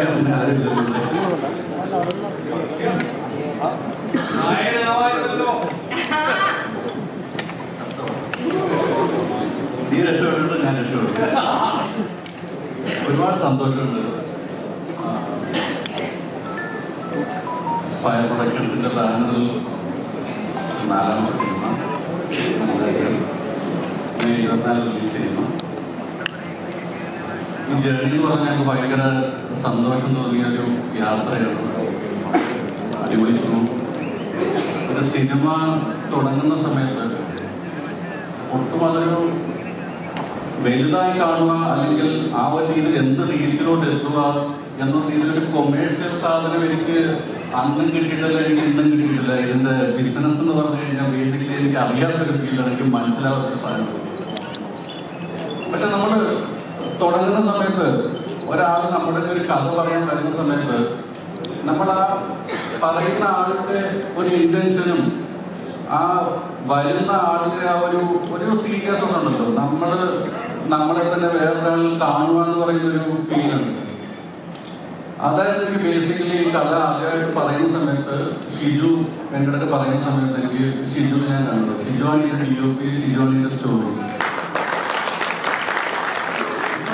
നീ രക്ഷപ്പെട്ടു, ഞാൻ രക്ഷപ്പെട്ടു. ഒരുപാട് സന്തോഷമുണ്ട്. ഫയർ പ്രൊഡക്ഷൻസിന്റെ ബാനറിൽ 4ാമത്തെ സിനിമ മെയ് 24 റിലീസ് ചെയ്യുന്നു. ഈ ജേർണി എന്ന് പറഞ്ഞാൽ ഞങ്ങൾക്ക് ഭയങ്കര സന്തോഷം തോന്നിയ ഒരു യാത്രയാണ്. അടിപൊളി ഒരു സിനിമ തുടങ്ങുന്ന സമയത്ത് ഒട്ടും അതൊരു വലുതായി കാണുക, അല്ലെങ്കിൽ ആ ഒരു രീതിയിൽ എന്ത് റീച്ചിലോട്ട് എത്തുക എന്ന രീതിയിലൊരു കൊമേഴ്ഷ്യൽ സാധനം എനിക്ക് അന്നും കിട്ടിയിട്ടില്ല, എനിക്ക് ഇന്നും കിട്ടിയിട്ടില്ല. ഇതിന്റെ ബിസിനസ് എന്ന് പറഞ്ഞു കഴിഞ്ഞാൽ ബേസിക്കലി എനിക്ക് അറിയാത്തൊരു ഫീൽഡ്, എനിക്ക് മനസ്സിലാവാത്തൊരു സാധനം. പക്ഷെ നമ്മൾ തുടങ്ങുന്ന സമയത്ത് ഒരാൾ നമ്മുടെ ഒരു കഥ പറയാൻ വരുന്ന സമയത്ത് നമ്മൾ ആ പറയുന്ന ആളുടെ ഒരു ഇന്റൻഷനും ആ വരുന്ന ആളിന്റെ ആ ഒരു സീരിയസ് ഉണ്ടല്ലോ, നമ്മളെ തന്നെ വേറൊരാൾ കാണുക എന്ന് പറയുന്നൊരു ഫീലുണ്ട്. അതായത് എനിക്ക് ബേസിക്കലി ഈ കഥ ആദ്യമായിട്ട് പറയുന്ന സമയത്ത് ഷിജു എൻ്റെ അടുത്ത് പറയുന്ന സമയത്ത് എനിക്ക് ഷിജു ഞാൻ കണ്ടു. ഷിജുവാണിന്റെ DOP, ഷിജുവാണിന്റെ സ്റ്റോറി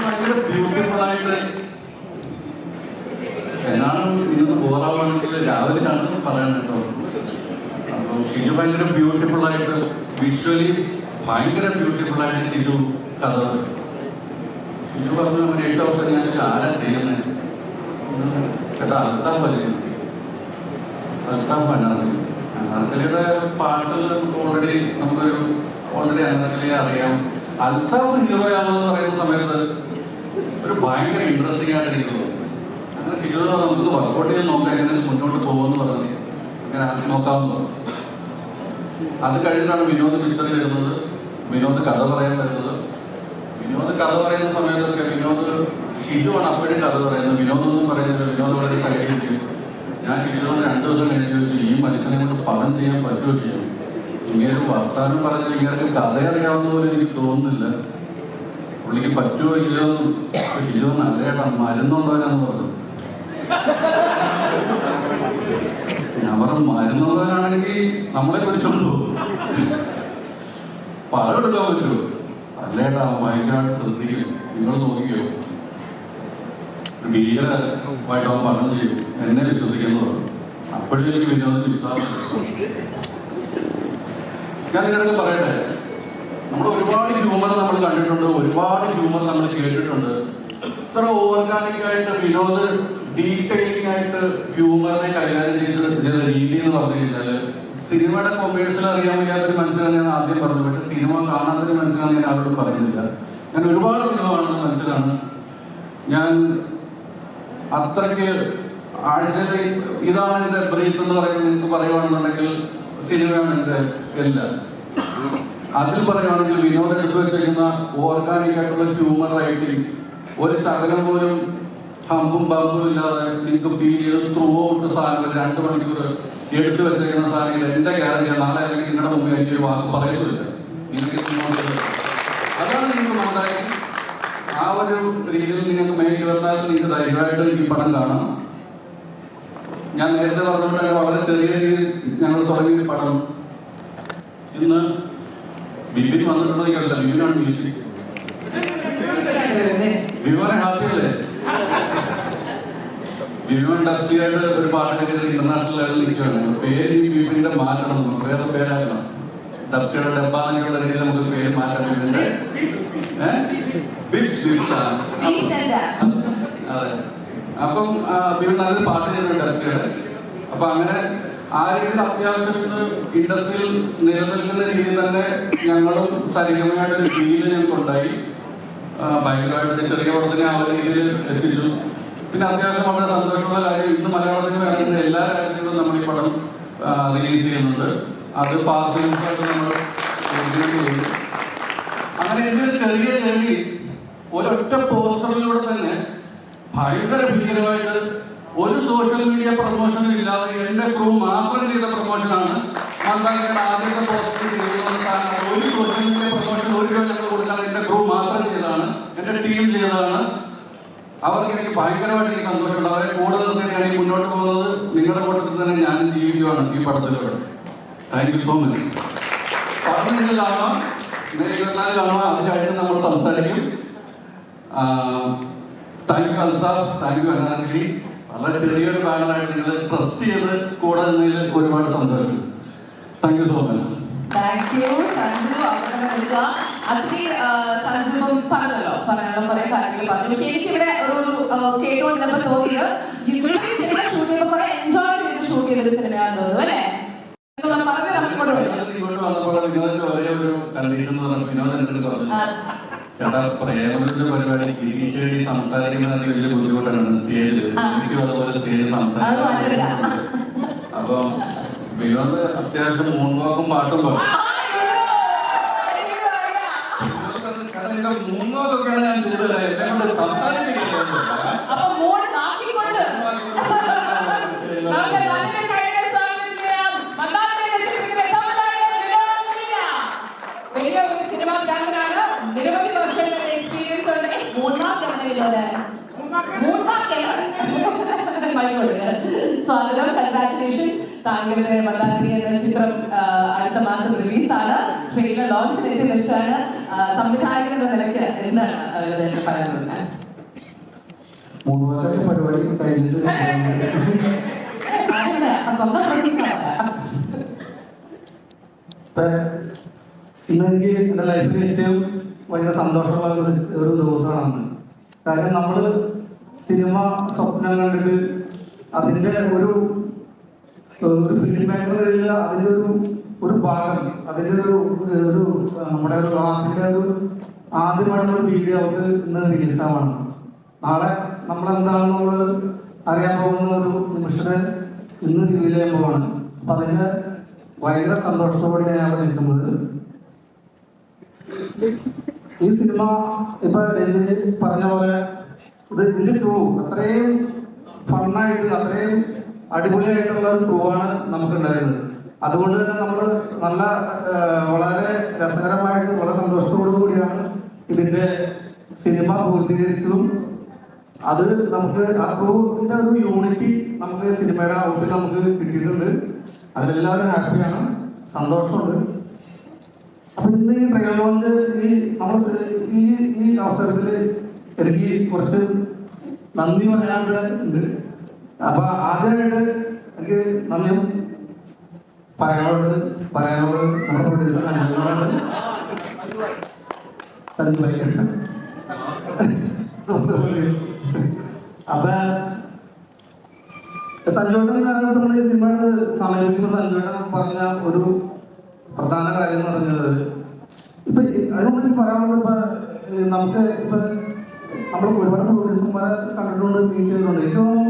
ഭയങ്കര ബ്യൂട്ടിഫുൾ ആയിട്ട്. എന്നാണ് ഇന്ന് ബോറാവാണെങ്കിൽ രാവിലെ കാണുന്നത് പറയാൻ കേട്ടോ. അപ്പോൾ ഷിജു ഭയങ്കര ബ്യൂട്ടിഫുൾ ആയിട്ട്, വിഷ്വലി ഭയങ്കര ബ്യൂട്ടിഫുൾ ആയിട്ട് ഷിജു കഥ. ഷിജു പറഞ്ഞു അവൻ 8 ദിവസം ഞാൻ ആരാ ചെയ്യുന്നത് ചേട്ടാ, അൽത്താഫാണ്. പാട്ടുകൾ നമുക്ക് ഓൾറെഡി അനർക്കലിയെ അറിയാം. അൽത്താഫ് ഹീറോയാണെന്ന് പറയുന്ന സമയത്ത് ഒരു ഭയങ്കര ഇൻട്രസ്റ്റിംഗ് ആയിട്ട് എനിക്ക് തോന്നുന്നു. അങ്ങനെ ഷിജു നമുക്ക് വർക്കൗട്ട് ചെയ്ത് നോക്കാം, എങ്ങനെ മുന്നോട്ട് പോകുമെന്ന് പറഞ്ഞ് അങ്ങനെ നോക്കാവുന്നത്. അത് കഴിഞ്ഞിട്ടാണ് വിനോദ് പിക്ചറിൽ വരുന്നത്, വിനോദ് കഥ പറയാൻ വരുന്നത്. വിനോദ് കഥ പറയുന്ന സമയത്തൊക്കെ ഷിജുവാണ് അപ്പോഴും കഥ പറയുന്നത്. വിനോദൊന്നും പറയുന്നില്ല, വിനോദ് വളരെ സൈഡിൽ ചെയ്യും. ഞാൻ ഷിജുവിനോട് 2 ദിവസം കഴിഞ്ഞ് ചോദിച്ചു, ഈ മനുഷ്യനെ കൊണ്ട് പടം ചെയ്യാൻ പറ്റുമോ ചെയ്യും? ഇങ്ങനെ വർത്താനം പറഞ്ഞാൽ ഇങ്ങനെ കഥ അറിയാവുന്ന പോലെ എനിക്ക് തോന്നുന്നില്ല. പുള്ളിക്ക് പറ്റുമോ ഇല്ലയോ? ഷിജു നല്ലതായിട്ടാ മരുന്നുള്ളവരാന്ന് പറഞ്ഞു. ഞാൻ പറഞ്ഞു മരുന്നുള്ളവരാണെങ്കിൽ നമ്മളെ പിടിച്ചോണ്ടു പടം എടുക്കാൻ പറ്റുമോ? അല്ലേട്ടാ ഭയങ്കരമായിട്ട് ശ്രദ്ധിക്കും, നിങ്ങൾ നോക്കിയോ ഭീകരമായിട്ട് അവൻ പഠനം ചെയ്യും, എന്നെ വിശ്വസിക്കുന്നു പറഞ്ഞു. അപ്പോഴും എനിക്ക് വിനോദത്തിൽ വിശ്വാസം. ഞാൻ നിങ്ങളുടെ പറയട്ടെ, നമ്മൾ ഒരുപാട് ഹ്യൂമർ നമ്മൾ കണ്ടിട്ടുണ്ട്, ഒരുപാട് ഹ്യൂമർ നമ്മൾ കേട്ടിട്ടുണ്ട്. ഇത്ര ഓർഗാനിക്കായിട്ട് വിനോദ് ഡീറ്റെയിലിംഗ് ആയിട്ട് ഹ്യൂമറിനെ കൈകാര്യം ചെയ്ത രീതി എന്ന് പറഞ്ഞു കഴിഞ്ഞാൽ സിനിമയുടെ കൊമേഴ്സ്യൽ അറിയാൻ വയ്യാത്തൊരു മനുഷ്യനാണ് ഞാൻ ആദ്യം പറഞ്ഞു. പക്ഷെ സിനിമ കാണാത്തൊരു മനുഷ്യനാണ് ഞാൻ അവരോട് പറയുന്നില്ല. ഞാൻ ഒരുപാട് സിനിമ കാണുന്ന മനുഷ്യനാണ്. ഞാൻ അത്രയ്ക്ക് ആഴ്ചയിൽ ഇതാണ് എൻ്റെ ബ്രീത്ത് എന്ന് പറയുന്നത് നിങ്ങൾക്ക് പറയുകയാണെന്നുണ്ടെങ്കിൽ സിനിമയാണ് എൻ്റെ എല്ലാം. അതിൽ പറയുകയാണെങ്കിൽ വിനോദം എടുത്തു വെച്ചിരിക്കുന്ന ഓർഗാനിക് ആയിട്ടുള്ള ഹ്യൂമർ റൈറ്റിംഗ്, ഒരു ശകലം പോലും ഹമ്പും ബമ്പും ഇല്ലാതെ നിങ്ങൾക്ക് ഫീൽ ചെയ്ത് ത്രൂ ഔട്ട് സാധനങ്ങൾ 2 മണിക്കൂർ എടുത്തു വെച്ചിരിക്കുന്ന സാധനങ്ങൾ എൻ്റെ ഗ്യാരണ്ടിയാണ്. നാളെ അല്ലെങ്കിൽ നിങ്ങളുടെ മുമ്പിൽ എനിക്കൊരു വാക്ക് പറയുന്നില്ല. നിങ്ങൾക്ക് അതാണ് നിങ്ങൾക്ക് മനസ്സിലായി. ആ ഒരു രീതിയിൽ നിങ്ങൾക്ക് മെയ് 24 നിങ്ങൾക്ക് ധൈര്യമായിട്ട് ഈ പടം കാണാം. ഞാൻ നേരത്തെ പറഞ്ഞിട്ട് വളരെ ചെറിയ രീതിയിൽ ഞങ്ങൾ തുടങ്ങിയ പടം ഇന്ന് ബിബിൻ വന്നിട്ടുണ്ടെങ്കിൽ ബിബിനാണ് മ്യൂസിക്. ബിബിനെ ഹാപ്പി അല്ലേ? ബിബിൻ ഡബ്സിയായിട്ട് ഒരു പാട്ടൊക്കെ ചെയ്ത് ഇന്റർനാഷണൽ ലെവലിൽ നിൽക്കുകയാണ്. പേര് ഈ ബിബിന്റെ മാറ്റണം, വേറെ പേരാക്കണം. ഡബ്സിയുടെ ഡബ്ബാന്നുള്ള രീതിയിൽ നമുക്ക് പേര് മാറ്റണം. ബിബിന്റെ അതെ. അപ്പം ബിബിൻ നല്ലൊരു പാട്ട് ചെയ്തിട്ടുണ്ട് ഡബ്സിയുടെ. അപ്പൊ അങ്ങനെ ആ രീതിയിൽ അത്യാവശ്യം ഇൻഡസ്ട്രിയിൽ നിലനിൽക്കുന്ന രീതിയിൽ തന്നെ ഞങ്ങളും സരിഗമയായിട്ടൊരു ഡീല് ഞങ്ങൾക്കുണ്ടായി. ഭയങ്കരമായിട്ട് ചെറിയ പടത്തിനെ ആ ഒരു രീതിയിൽ എത്തിച്ചു. പിന്നെ അത്യാവശ്യം വളരെ സന്തോഷമുള്ള കാര്യം, ഇന്ന് മലയാള സിനിമ ഇറങ്ങുന്ന എല്ലാ രാജ്യങ്ങളിലും നമ്മൾ ഈ പടം റിലീസ് ചെയ്യുന്നുണ്ട്. അത് പാർട്ടിയായിട്ട് നമ്മൾ ചെയ്യുന്നു. അങ്ങനെ എൻ്റെ ഒരു ചെറിയ ജേർണി ഒരൊറ്റ പോസ്റ്ററിലൂടെ തന്നെ ഭയങ്കര ഭീകരമായിട്ട് ഒരു സോഷ്യൽ മീഡിയ പ്രൊമോഷനും ഇല്ലാതെ എൻ്റെ ക്രൂ മാത്രം ചെയ്ത പ്രൊമോഷനാണ്. മന്ദാകിയുടെ ആദ്യത്തെ പോസ്റ്റർ ഒരു സോഷ്യൽ മീഡിയ പ്രൊമോഷൻ 1 രൂപ ഞങ്ങൾ കൊടുക്കാതെ എൻ്റെ ക്രൂ മാത്രം ചെയ്തതാണ്, എൻ്റെ ടീം ചെയ്തതാണ്. അവർക്ക് എനിക്ക് ഭയങ്കരമായിട്ട് എനിക്ക് സന്തോഷമുണ്ട്. അവരെ കൂടെ നിർത്തിയാണ് ഈ മുന്നോട്ട് പോകുന്നത്. നിങ്ങളുടെ കൂട്ടത്തിൽ തന്നെ ഞാൻ ജീവിക്കുകയാണ് ഈ പടത്തിലൂടെ. Thank you so much. പടം നിങ്ങൾ കാണാം, May 24 കാണാം. അത് കഴിഞ്ഞ് നമ്മൾ സംസാരിക്കും. Thank you Althaf, thank you Anarkali. വളരെ ചെറിയൊരു ബാനറായിട്ട് നിങ്ങൾ ട്രസ്റ്റ് ചെയ്ത് കൂടെ നിന്നതിൽ ഒരുപാട് സന്തോഷം. Thank you so much. Thank you Sanju. Actually സഞ്ജുവും പറഞ്ഞല്ലോ, പറയാനുള്ള കുറെ കാര്യങ്ങൾ പറഞ്ഞു. പക്ഷെ എനിക്കിവിടെ ഒരു കേട്ടുകൊണ്ടിരുന്നപ്പോൾ തോന്നിയത് ഇത്രയും സിനിമ ഷൂട്ട് ചെയ്യുമ്പോൾ കുറെ എൻജോയ് ചെയ്ത് ഷൂട്ട് ചെയ്തൊരു സിനിമയാണെന്ന് തോന്നുന്നു അല്ലേ? ഒരേ ഒരു കണ്ടീഷൻ ചേട്ടാ, പ്രേമത്തിന്റെ പരിപാടി ഗിരീഷേടി സംസാരിക്കുന്നത് വലിയ ബുദ്ധിമുട്ടാണ് സ്റ്റേജിൽ. എനിക്കും അതുപോലെ സ്റ്റേജിൽ സംസാരിക്കും. അപ്പൊ വിനോദ് അത്യാവശ്യം മൂന്നോക്കും പാട്ടും പാടും. മൂന്നോക്കൊക്കെയാണ് ഞാൻ കൂടുതൽ എന്നെ കൊണ്ട് സംസാരിക്കുന്നത്. നിരവധി വർഷങ്ങളുടെ എക്സ്പീരിയൻസ് ഉണ്ട്. സ്വാഗതം, കൺഗ്രാറ്റുലേഷൻസ്. താങ്കളുടെ മന്ദാകിനി എന്ന ചിത്രം അടുത്ത മാസം റിലീസാണ്. ട്രെയിലർ ലോഞ്ച് ചെയ്ത് നിൽക്കുകയാണ്. സംവിധായകൻ എന്ന നിലയ്ക്ക് എന്താണ് അതിനെ പറയാനുള്ളത്? പരിപാടി കഴിഞ്ഞിട്ട് സ്വന്തം പ്രൊഡ്യൂസറാണ്. ഇന്ന് എനിക്ക് എൻ്റെ ലൈഫിൽ ഏറ്റവും ഭയങ്കര സന്തോഷമുള്ള ഒരു ദിവസമാണ്. കാര്യം നമ്മൾ സിനിമ സ്വപ്നം കണ്ടിട്ട് അതിൻ്റെ ഒരു ഫിലിം മേഖലയില്ല, അതിൻ്റെ ഒരു ഭാഗം, അതിൻ്റെ ഒരു നമ്മുടെ ഒരു ആർട്ടിൻ്റെ ഒരു ആദ്യമായിട്ടുള്ള വീഡിയോ അവർക്ക് ഇന്ന് റിലീസാവാണ്. നാളെ നമ്മളെന്താണെന്നുള്ളത് അറിയാൻ പോകുന്ന ഒരു നിമിഷത്തെ ഇന്ന് റിവീൽ ചെയ്യാൻ പോവാണ്. അപ്പം അതിൻ്റെ ഭയങ്കര സന്തോഷത്തോടെയാണ് അവിടെ നിൽക്കുന്നത്. ഈ സിനിമ ഇപ്പൊ പറഞ്ഞ പോലെ ഇതിന്റെ ക്രൂ അത്രയും ഫണ്ണായിട്ട് അത്രയും അടിപൊളിയായിട്ടുള്ള ഒരു ക്രൂ ആണ് നമുക്കുണ്ടായിരുന്നത്. അതുകൊണ്ട് തന്നെ നമ്മൾ നല്ല വളരെ രസകരമായിട്ട് വളരെ സന്തോഷത്തോടു കൂടിയാണ് ഇതിന്റെ സിനിമ പൂർത്തീകരിച്ചതും. അത് നമുക്ക് ആ ക്രൂവിന്റെ ഒരു യൂണിറ്റി നമുക്ക് സിനിമയുടെ ഔട്ടിൽ നമുക്ക് കിട്ടിയിട്ടുണ്ട്. അതിലെല്ലാവരും ഹാപ്പിയാണ്, സന്തോഷമുണ്ട്. അപ്പൊ ഇന്ന് ഈ ട്രെയിലർ ലോഞ്ച് ഈ അവസരത്തിൽ എനിക്ക് കുറച്ച് നന്ദി പറയാനുണ്ട്. അപ്പൊ ആദ്യമായിട്ട് എനിക്ക് നന്ദി പറയാനുള്ളത് നമ്മുടെ പ്രൊഡ്യൂസർ സഞ്ജുഭായി. അപ്പൊ സഞ്ജുവേട്ടൻ നമ്മൾ ഈ സിനിമയുടെ സമീപിക്കുന്ന സഞ്ജുവേട്ടൻ പറഞ്ഞ ഒരു പ്രധാന കാര്യം എന്ന് പറഞ്ഞത് ഇപ്പൊ അതുകൊണ്ട് എനിക്ക് പറയാനുള്ളത് നമുക്ക് ഇപ്പൊ നമ്മൾ ഒരുപാട് പ്രൊഡ്യൂസർമാരെ കണ്ടിട്ടുണ്ട്, മീറ്റ് ചെയ്തിട്ടുണ്ട്. ഏറ്റവും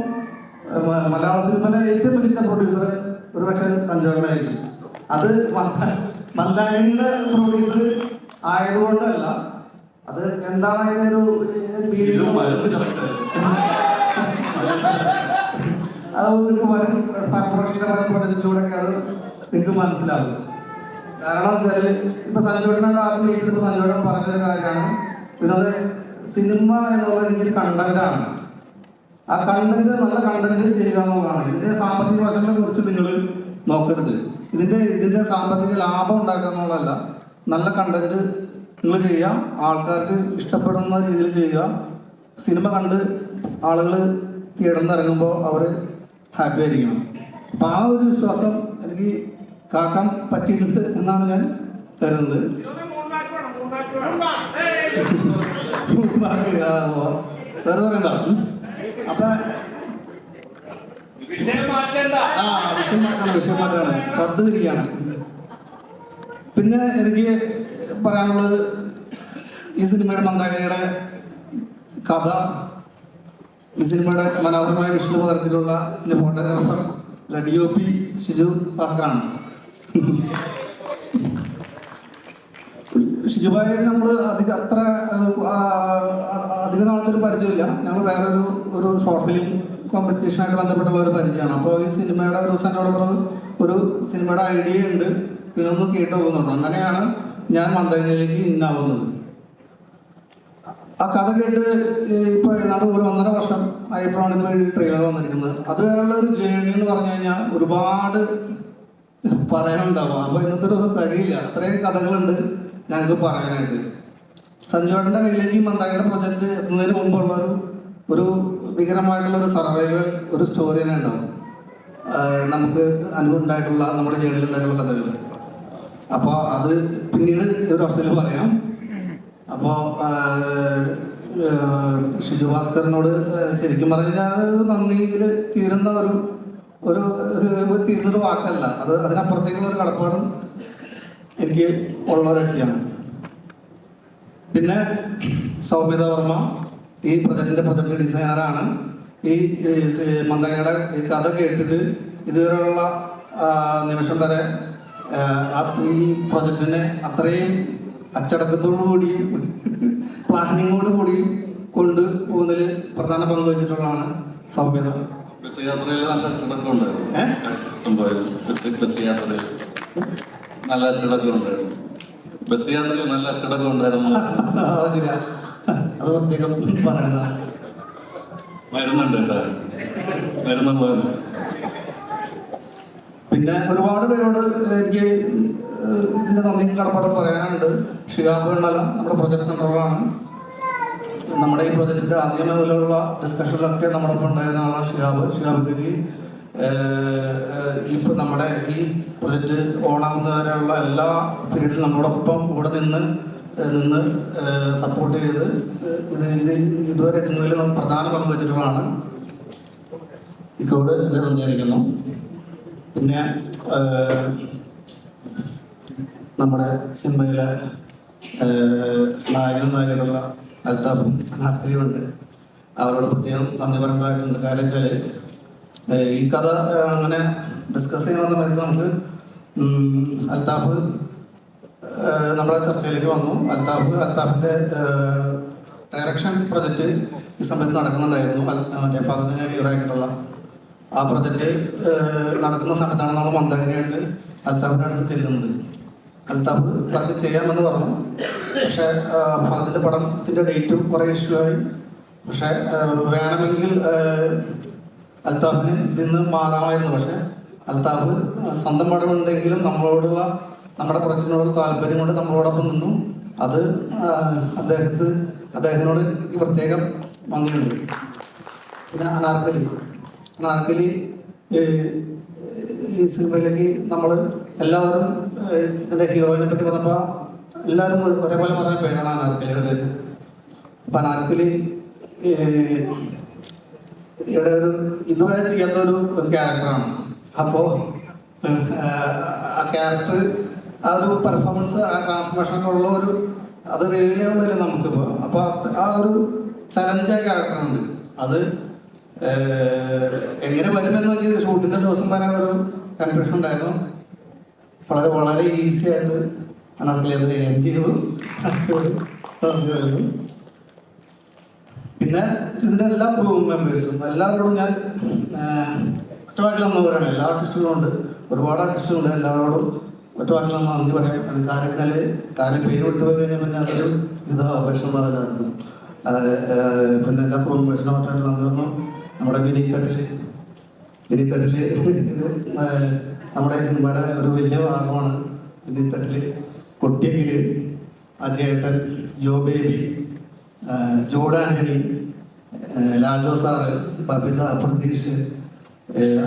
മലയാള സിനിമയിലെ ഏറ്റവും മികച്ച പ്രൊഡ്യൂസർ ഒരു പക്ഷേ സഞ്ജുവേട്ടനായിരിക്കും. അത് മന്ദാകിനിയുടെ പ്രൊഡ്യൂസർ ആയതുകൊണ്ടല്ല, അത് എന്താണ് അതിനൊരു അത് പ്രൊജക്റ്റിലൂടെ അത് നിങ്ങൾക്ക് മനസ്സിലാകും. കാരണം വെച്ചാല് ഇപ്പൊ സഞ്ജുവേട്ടനോട് ആദ്യം വീട്ടിൽ സഞ്ജുവേട്ടൻ പറഞ്ഞൊരു കാര്യമാണ്, പിന്നെ സിനിമ എന്നുള്ള എനിക്ക് കണ്ടന്റാണ്. ആ കണ്ടന്റ് നല്ല കണ്ടന്റ് ചെയ്യുക എന്നുള്ളതാണ്. ഇതിന്റെ സാമ്പത്തിക വശങ്ങളെ കുറിച്ച് നിങ്ങൾ നോക്കരുത്. ഇതിന്റെ സാമ്പത്തിക ലാഭം ഉണ്ടാക്കുക എന്നുള്ളതല്ല, നല്ല കണ്ടന്റ് നിങ്ങൾ ചെയ്യുക, ആൾക്കാർക്ക് ഇഷ്ടപ്പെടുന്ന രീതിയിൽ ചെയ്യുക. സിനിമ കണ്ട് ആളുകൾ തിയേറ്ററിൽ നിന്ന് ഇറങ്ങുമ്പോൾ അവർ ഹാപ്പി ആയിരിക്കണം. അപ്പം ആ ഒരു വിശ്വാസം എനിക്ക് കാക്കാൻ പറ്റിയിട്ടുണ്ട് എന്നാണ് ഞാൻ കരുതുന്നത്. വേറെ പറയണ്ട. അപ്പൊ വിഷയം മാറ്റാണ്, ശ്രദ്ധ തിരിക്കുകയാണ്. പിന്നെ എനിക്ക് പറയാനുള്ളത്, ഈ സിനിമയുടെ മന്ദാകിനിയുടെ കഥ, ഈ സിനിമയുടെ മനോഹരമായ വിഷ്ണു തരത്തിലുള്ള ഫോട്ടോഗ്രാഫർ DOP ഷിജു ഭാസ്കറാണ്. ഷിജുഭായി നമ്മൾ അധിക നാളത്തൊരു പരിചയമില്ല. ഞങ്ങൾ വേറൊരു ഷോർട്ട് ഫിലിം കോമ്പറ്റീഷനായിട്ട് ബന്ധപ്പെട്ടുള്ള ഒരു പരിചയമാണ്. അപ്പോൾ ഈ സിനിമയുടെ ഒരു ദിവസം എന്നോട് പറഞ്ഞത് ഒരു സിനിമയുടെ ഐഡിയ ഉണ്ട്, പിന്നെ ഒന്ന് കേട്ട് നോക്കുന്നുണ്ട്. അങ്ങനെയാണ് ഞാൻ മന്ദാകിനിയിലേക്ക് ഇന്നാവുന്നത്. ആ കഥ കേട്ട് ഇപ്പൊ ഏതാണ്ട് ഒരു 1.5 വർഷം ആയപ്പോഴാണ് ഇപ്പൊ ഈ ട്രെയിലർ വന്നിരിക്കുന്നത്. അതുവരെയുള്ള ഒരു ജേണി എന്ന് പറഞ്ഞു കഴിഞ്ഞാൽ ഒരുപാട് പറയാനുണ്ടാവും. അപ്പൊ ഇന്നത്തെ ദിവസം തികയില്ല, അത്രയും കഥകളുണ്ട് ഞങ്ങൾക്ക് പറയാനായിട്ട്. സഞ്ജുവേട്ടൻ്റെ കയ്യിലേക്ക് മന്ദാകിയുടെ പ്രൊജക്ട് എത്തുന്നതിന് മുമ്പുള്ള ഒരു ഭീകരമായിട്ടുള്ള ഒരു സർവൈവൽ ഒരു സ്റ്റോറി തന്നെ ഉണ്ടാവും. നമുക്ക് അനുഭവം ഉണ്ടായിട്ടുള്ള നമ്മുടെ ജേണിയിലുണ്ടായിട്ടുള്ള കഥകൾ. അപ്പോൾ അത് പിന്നീട് ഒരു അവസരത്തിൽ പറയാം. അപ്പോൾ ഷിജു ഭാസ്കറിനോട് ശരിക്കും പറഞ്ഞാൽ നന്ദിയിൽ തീരുന്ന ഒരു തീരുന്നൊരു വാക്കല്ല അത്. അതിനപ്പുറത്തേക്കുള്ള ഒരു കടപ്പാടും എനിക്ക് ഉള്ള ഒരു വ്യക്തിയാണ്. പിന്നെ സൗമ്യത വർമ്മ ഈ പ്രൊജക്ട് ഡിസൈനറാണ്. ഈ മന്ദാകിയുടെ കഥ കേട്ടിട്ട് ഇതുവരെയുള്ള നിമിഷം വരെ ഈ പ്രൊജക്റ്റിനെ അത്രയും അച്ചടക്കത്തോടു കൂടിയും പ്ലാനിങ്ങോട് കൂടിയും കൊണ്ടുപോകുന്നതിൽ പ്രധാന പങ്ക് വഹിച്ചിട്ടുള്ളതാണ് സൗമ്യത. ബസ് യാത്രയിൽ നല്ല അച്ചടക്കം ഉണ്ടായിരുന്നു. ബസ് യാത്രയിൽ നല്ല അച്ചടക്കം ഉണ്ടായിരുന്നു. ബസ് യാത്രയിൽ നല്ല അച്ചടക്കം ഉണ്ടായിരുന്നു. അത് പ്രത്യേകം പറയണ്ട. വരുന്നുണ്ട് കേട്ടോ, വരുന്നുണ്ടോ? പിന്നെ ഒരുപാട് പേരോട് എനിക്ക് ഇതിന്റെ നന്ദിയും കടപ്പാടും പറയാനുണ്ട്. ഷിഹാബ് എണ്ണല നമ്മുടെ പ്രൊജക്ട് കൺട്രോളാണ്. നമ്മുടെ ഈ പ്രൊജക്റ്റിന്റെ ആദ്യം മുതലുള്ള ഡിസ്കഷനിലൊക്കെ നമ്മളൊപ്പം ഉണ്ടായിരുന്ന ആളാണ് ഷിഹാബിലേക്ക് ഇപ്പൊ നമ്മുടെ ഈ പ്രൊജക്റ്റ് ഓണാകുന്നവരെയുള്ള എല്ലാ പീരീഡിലും നമ്മളോടൊപ്പം കൂടെ നിന്ന് സപ്പോർട്ട് ചെയ്ത് ഇതുവരെ എത്തുന്നതിൽ പ്രധാന പങ്ക് വെച്ചിട്ടുള്ളതാണ്. ഇക്കോട് എന്നെ നന്ദിയിരിക്കുന്നു. പിന്നെ നമ്മുടെ സിനിമയിലെ നായകനായിട്ടുള്ള അൽത്താഫും അനാർക്കലിയുമുണ്ട്. അവരോട് പ്രത്യേകം നന്ദി പറയേണ്ടതായിട്ടുണ്ട്. കാര്യം വെച്ചാൽ ഈ കഥ അങ്ങനെ ഡിസ്കസ് ചെയ്യുന്ന സമയത്ത് നമുക്ക് അൽത്താഫ് നമ്മുടെ ചർച്ചയിലേക്ക് വന്നു. അൽത്താഫിന്റെ ഡയറക്ഷൻ പ്രൊജക്റ്റ് ഈ സമയത്ത് നടക്കുന്നുണ്ടായിരുന്നു. മറ്റേ ഫഹദിനെ ഹീറോയായിട്ടുള്ള ആ പ്രൊജക്റ്റ് നടക്കുന്ന സമയത്താണ് നമ്മൾ മന്ദാകിനിയായിട്ട് അൽത്താഫിൻ്റെ അടുത്ത് ചെല്ലുന്നത്. അൽത്താഫ് വർക്ക് ചെയ്യാമെന്ന് പറഞ്ഞു. പക്ഷേ ഫഹദിന്റെ പടത്തിന്റെ ഡേറ്റും കുറേ ഇഷ്യൂ ആയി. പക്ഷെ വേണമെങ്കിൽ അൽത്താഫിന് ഇതിന്ന് മാറാമായിരുന്നു. പക്ഷെ അൽത്താഫ് സ്വന്തം പടമുണ്ടെങ്കിലും നമ്മുടെ പ്രൊജക്റ്റിനോടുള്ള താല്പര്യം കൊണ്ട് നമ്മളോടൊപ്പം നിന്നു. അത് അദ്ദേഹത്തിനോട് എനിക്ക് പ്രത്യേകം നന്ദിയുണ്ട്. പിന്നെ അനാർക്കലി ഈ സിനിമയിലേക്ക് നമ്മൾ എല്ലാവരും ഇതിൻ്റെ ഹീറോയിനെ പറ്റി പറഞ്ഞപ്പോൾ എല്ലാവരും ഒരേപോലെ പറഞ്ഞ പേരാണ് അനാർക്കലിയുടെ പേര്. അപ്പം അനാർക്കലി ഇവിടെ ഇതുവരെ ചെയ്യാത്ത ഒരു ക്യാരക്ടറാണ്. അപ്പോൾ ആ ക്യാരക്ടർ ആ ഒരു പെർഫോമൻസ് ആ ട്രാൻസ്ഫോർമേഷനൊക്കെ ഉള്ള അത് റിവീൽ ചെയ്യാൻ നമുക്കിപ്പോൾ. അപ്പോൾ ആ ഒരു ചലഞ്ചായ ക്യാരക്ടറുണ്ട്. അത് എങ്ങനെ വരുമെന്ന് എനിക്ക് ഷൂട്ടിൻ്റെ ദിവസം വരെ ഒരു കൺഫ്യൂഷൻ ഉണ്ടായിരുന്നു. വളരെ ഈസി ആയിട്ട് അനാർക്കലി അത് കൈകാര്യം ചെയ്തു. പിന്നെ ഇതിൻ്റെ എല്ലാ ക്രൂ മെമ്പേഴ്സും എല്ലാവരോടും ഞാൻ ഒറ്റവാക്കിലൊന്നും പറയണം. എല്ലാ ആർട്ടിസ്റ്റുകളും ഉണ്ട്, ഒരുപാട് ആർട്ടിസ്റ്റുകളുണ്ട്. എല്ലാവരോടും ഒറ്റവാക്കിലൊന്നും നന്ദി പറയാം. അത് കാര്യം പേര് വിട്ടുപോയി കഴിഞ്ഞാൽ പിന്നെ അതൊരു വിഷമമായിരുന്നു. പിന്നെ എല്ലാ ക്രൂ മെമ്പേഴ്സിനും ഒറ്റവാക്കിൽ നന്ദി പറഞ്ഞു. നമ്മുടെ വിനീത്തട്ടിൽ നമ്മുടെ സിനിമയുടെ ഒരു വലിയ ഭാഗമാണ്. വിനീത്തട്ടിൽ കൊട്ടിയക്കിൽ അജയേട്ടൻ, ജോ ബേബി, ജോഡ് ആന്റണി, ലാൽജോ സാറ്, ബബിത, പ്രതീഷ്,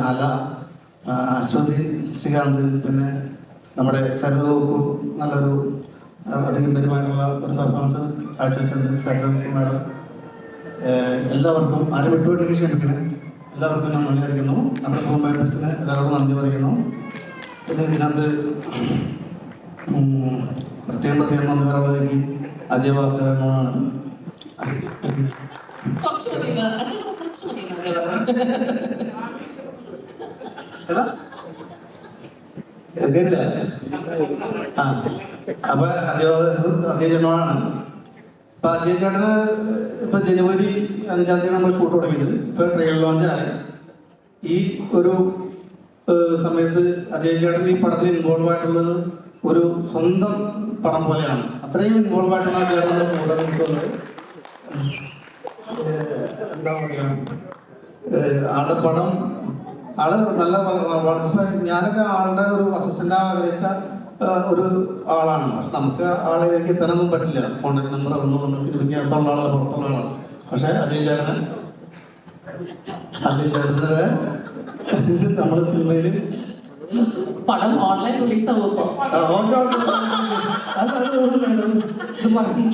അല, അശ്വതി ശ്രീകാന്ത്, പിന്നെ നമ്മുടെ സരിതോക്കു നല്ലൊരു അതിഗംഭീരമായിട്ടുള്ള ഒരു പെർഫോമൻസ് കാഴ്ചവെച്ചിട്ടുണ്ട്. സരിതോക്കു മേഡം, എല്ലാവർക്കും ആരും വിട്ടുപോയിട്ട് ക്ഷമിക്കണേ. എല്ലാവർക്കും ഞാൻ നന്ദി അറിയിക്കുന്നു. നമ്മുടെ ക്രൂ മെമ്പേഴ്സിന് എല്ലാവർക്കും നന്ദി പറയുന്നു. പിന്നെ ഇതിനകത്ത് പ്രത്യേകം നന്ദി പറയുന്നത് അജയ് വാസുദേവനാണ്. കേട്ടില്ല. അപ്പൊ അജയ് ചേട്ടനാണ്. അപ്പൊ അജയ് ചേട്ടന് ഇപ്പൊ ജനുവരി 5 തീയതി നമ്മൾ ഷൂട്ട് തുടങ്ങിയത്. ഇപ്പൊ ട്രെയിലർ ലോഞ്ചായ ഈ ഒരു സമയത്ത് അജയ് ചേട്ടൻ ഈ പടത്തിൽ ഇൻവോൾവ് ആയിട്ടുള്ളത് ഒരു സ്വന്തം പടം പോലെയാണ്. അത്രയും ഇൻവോൾവ് ആയിട്ടുള്ള ചേട്ടൻ്റെ കൂടെ നിൽക്കുന്നത് എന്താ പറയാ, ആളുടെ പടം ആള് നല്ല ഇപ്പൊ ഞാനൊക്കെ ആളുടെ ഒരു അസിസ്റ്റന്റ് ആഗ്രഹിച്ച ഒരു ആളാണ്. പക്ഷെ നമുക്ക് ആളിലേക്ക് എത്താനൊന്നും പറ്റില്ല. കോൺടാക്ട് നമ്പർ ഒന്നും നമ്മൾ സിനിമയ്ക്ക് അകത്തുള്ള ആളാണ്, പുറത്തുള്ള ആളാണ്. പക്ഷെ അജയ് ചേട്ടന് നമ്മുടെ സിനിമയില് പടം ഓൺലൈൻ റിലീസ് ആവുമ്പോ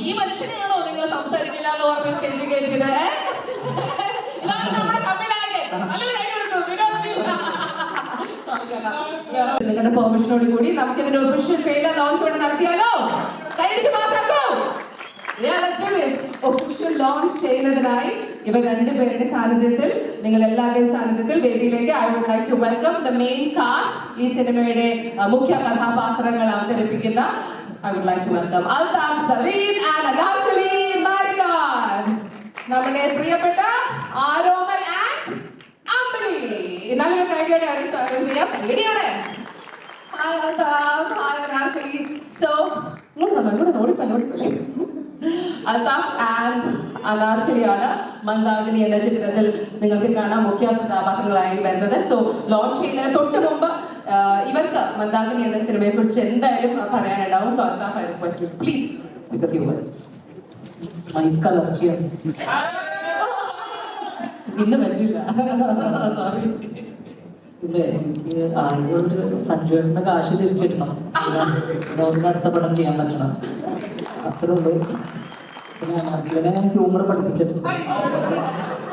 ഈ മനുഷ്യനെയാണോ നിങ്ങൾ സംസാരിക്കില്ല എന്ന് പറഞ്ഞ് സ്റ്റേജിൽ കയറ്റിയത്? ഇതാണ് നമ്മുടെ സംവിധായകൻ. നല്ലൊരു കൈ കൊടുക്കൂ. നിങ്ങളുടെ പെർമിഷനോട് കൂടി നമുക്ക് ഇതിന്റെ ഒഫീഷ്യൽ ട്രെയിലർ ലോഞ്ച് ഇവിടെ നടത്തിയാലോ? കൈയടിച്ച് പാസ്സാക്കൂ. ഒഫീഷ്യൽ ലോഞ്ച് ചെയ്യുന്നതിനായി ഇവർ രണ്ടുപേരുടെ സാന്നിധ്യത്തിൽ, നിങ്ങൾ എല്ലാവരുടെയും സാന്നിധ്യത്തിൽ വേദിയിലേക്ക് I would like to welcome the main cast. ഈ സിനിമയുടെ മുഖ്യ കഥാപാത്രങ്ങൾ അവതരിപ്പിക്കുന്ന I would like to welcome Althaf Salim and Anarkali Marikar. നമ്മുടെ പ്രിയപ്പെട്ട ആരോമൽ ആൻഡ് അമ്പിളി. നല്ലൊരു കാര്യമാണ് അവരെ സ്വാഗതം ചെയ്യാം. റെഡിയാണ്? Hi Althaf, hi Anarkali. So ഓടിക്കല്ലേ അൽതാഫ് ആൻഡ് അനാർക്കലിയാണ് മന്ദാകിനി എന്ന ചിത്രത്തിൽ നിങ്ങൾക്ക് കാണാൻ മുഖ്യ കഥാപാത്രങ്ങളായി വരുന്നത്. സോ ലോഞ്ച് ചെയ്യുന്നതിന് തൊട്ട് മുമ്പ് ഇവർക്ക് മന്ദാകിനി എന്ന സിനിമയെ കുറിച്ച് എന്തായാലും പറയാനുണ്ടാവും. So Althaf, I request you please speak a few words. ഇന്ന് പറ്റില്ല, സോറി. ഇല്ല, എനിക്ക് ആയതുകൊണ്ട് സഞ്ജുവേട്ടന്റെ കാശ് തിരിച്ചിടണം. നോക്കുന്ന അടുത്ത പടം ചെയ്യാൻ പറ്റണം, അത്രേ ഉള്ളൂ. പിന്നെ അതിനെ ഞാൻ ഹ്യൂമർ പഠിപ്പിച്ചിട്ടുണ്ട്.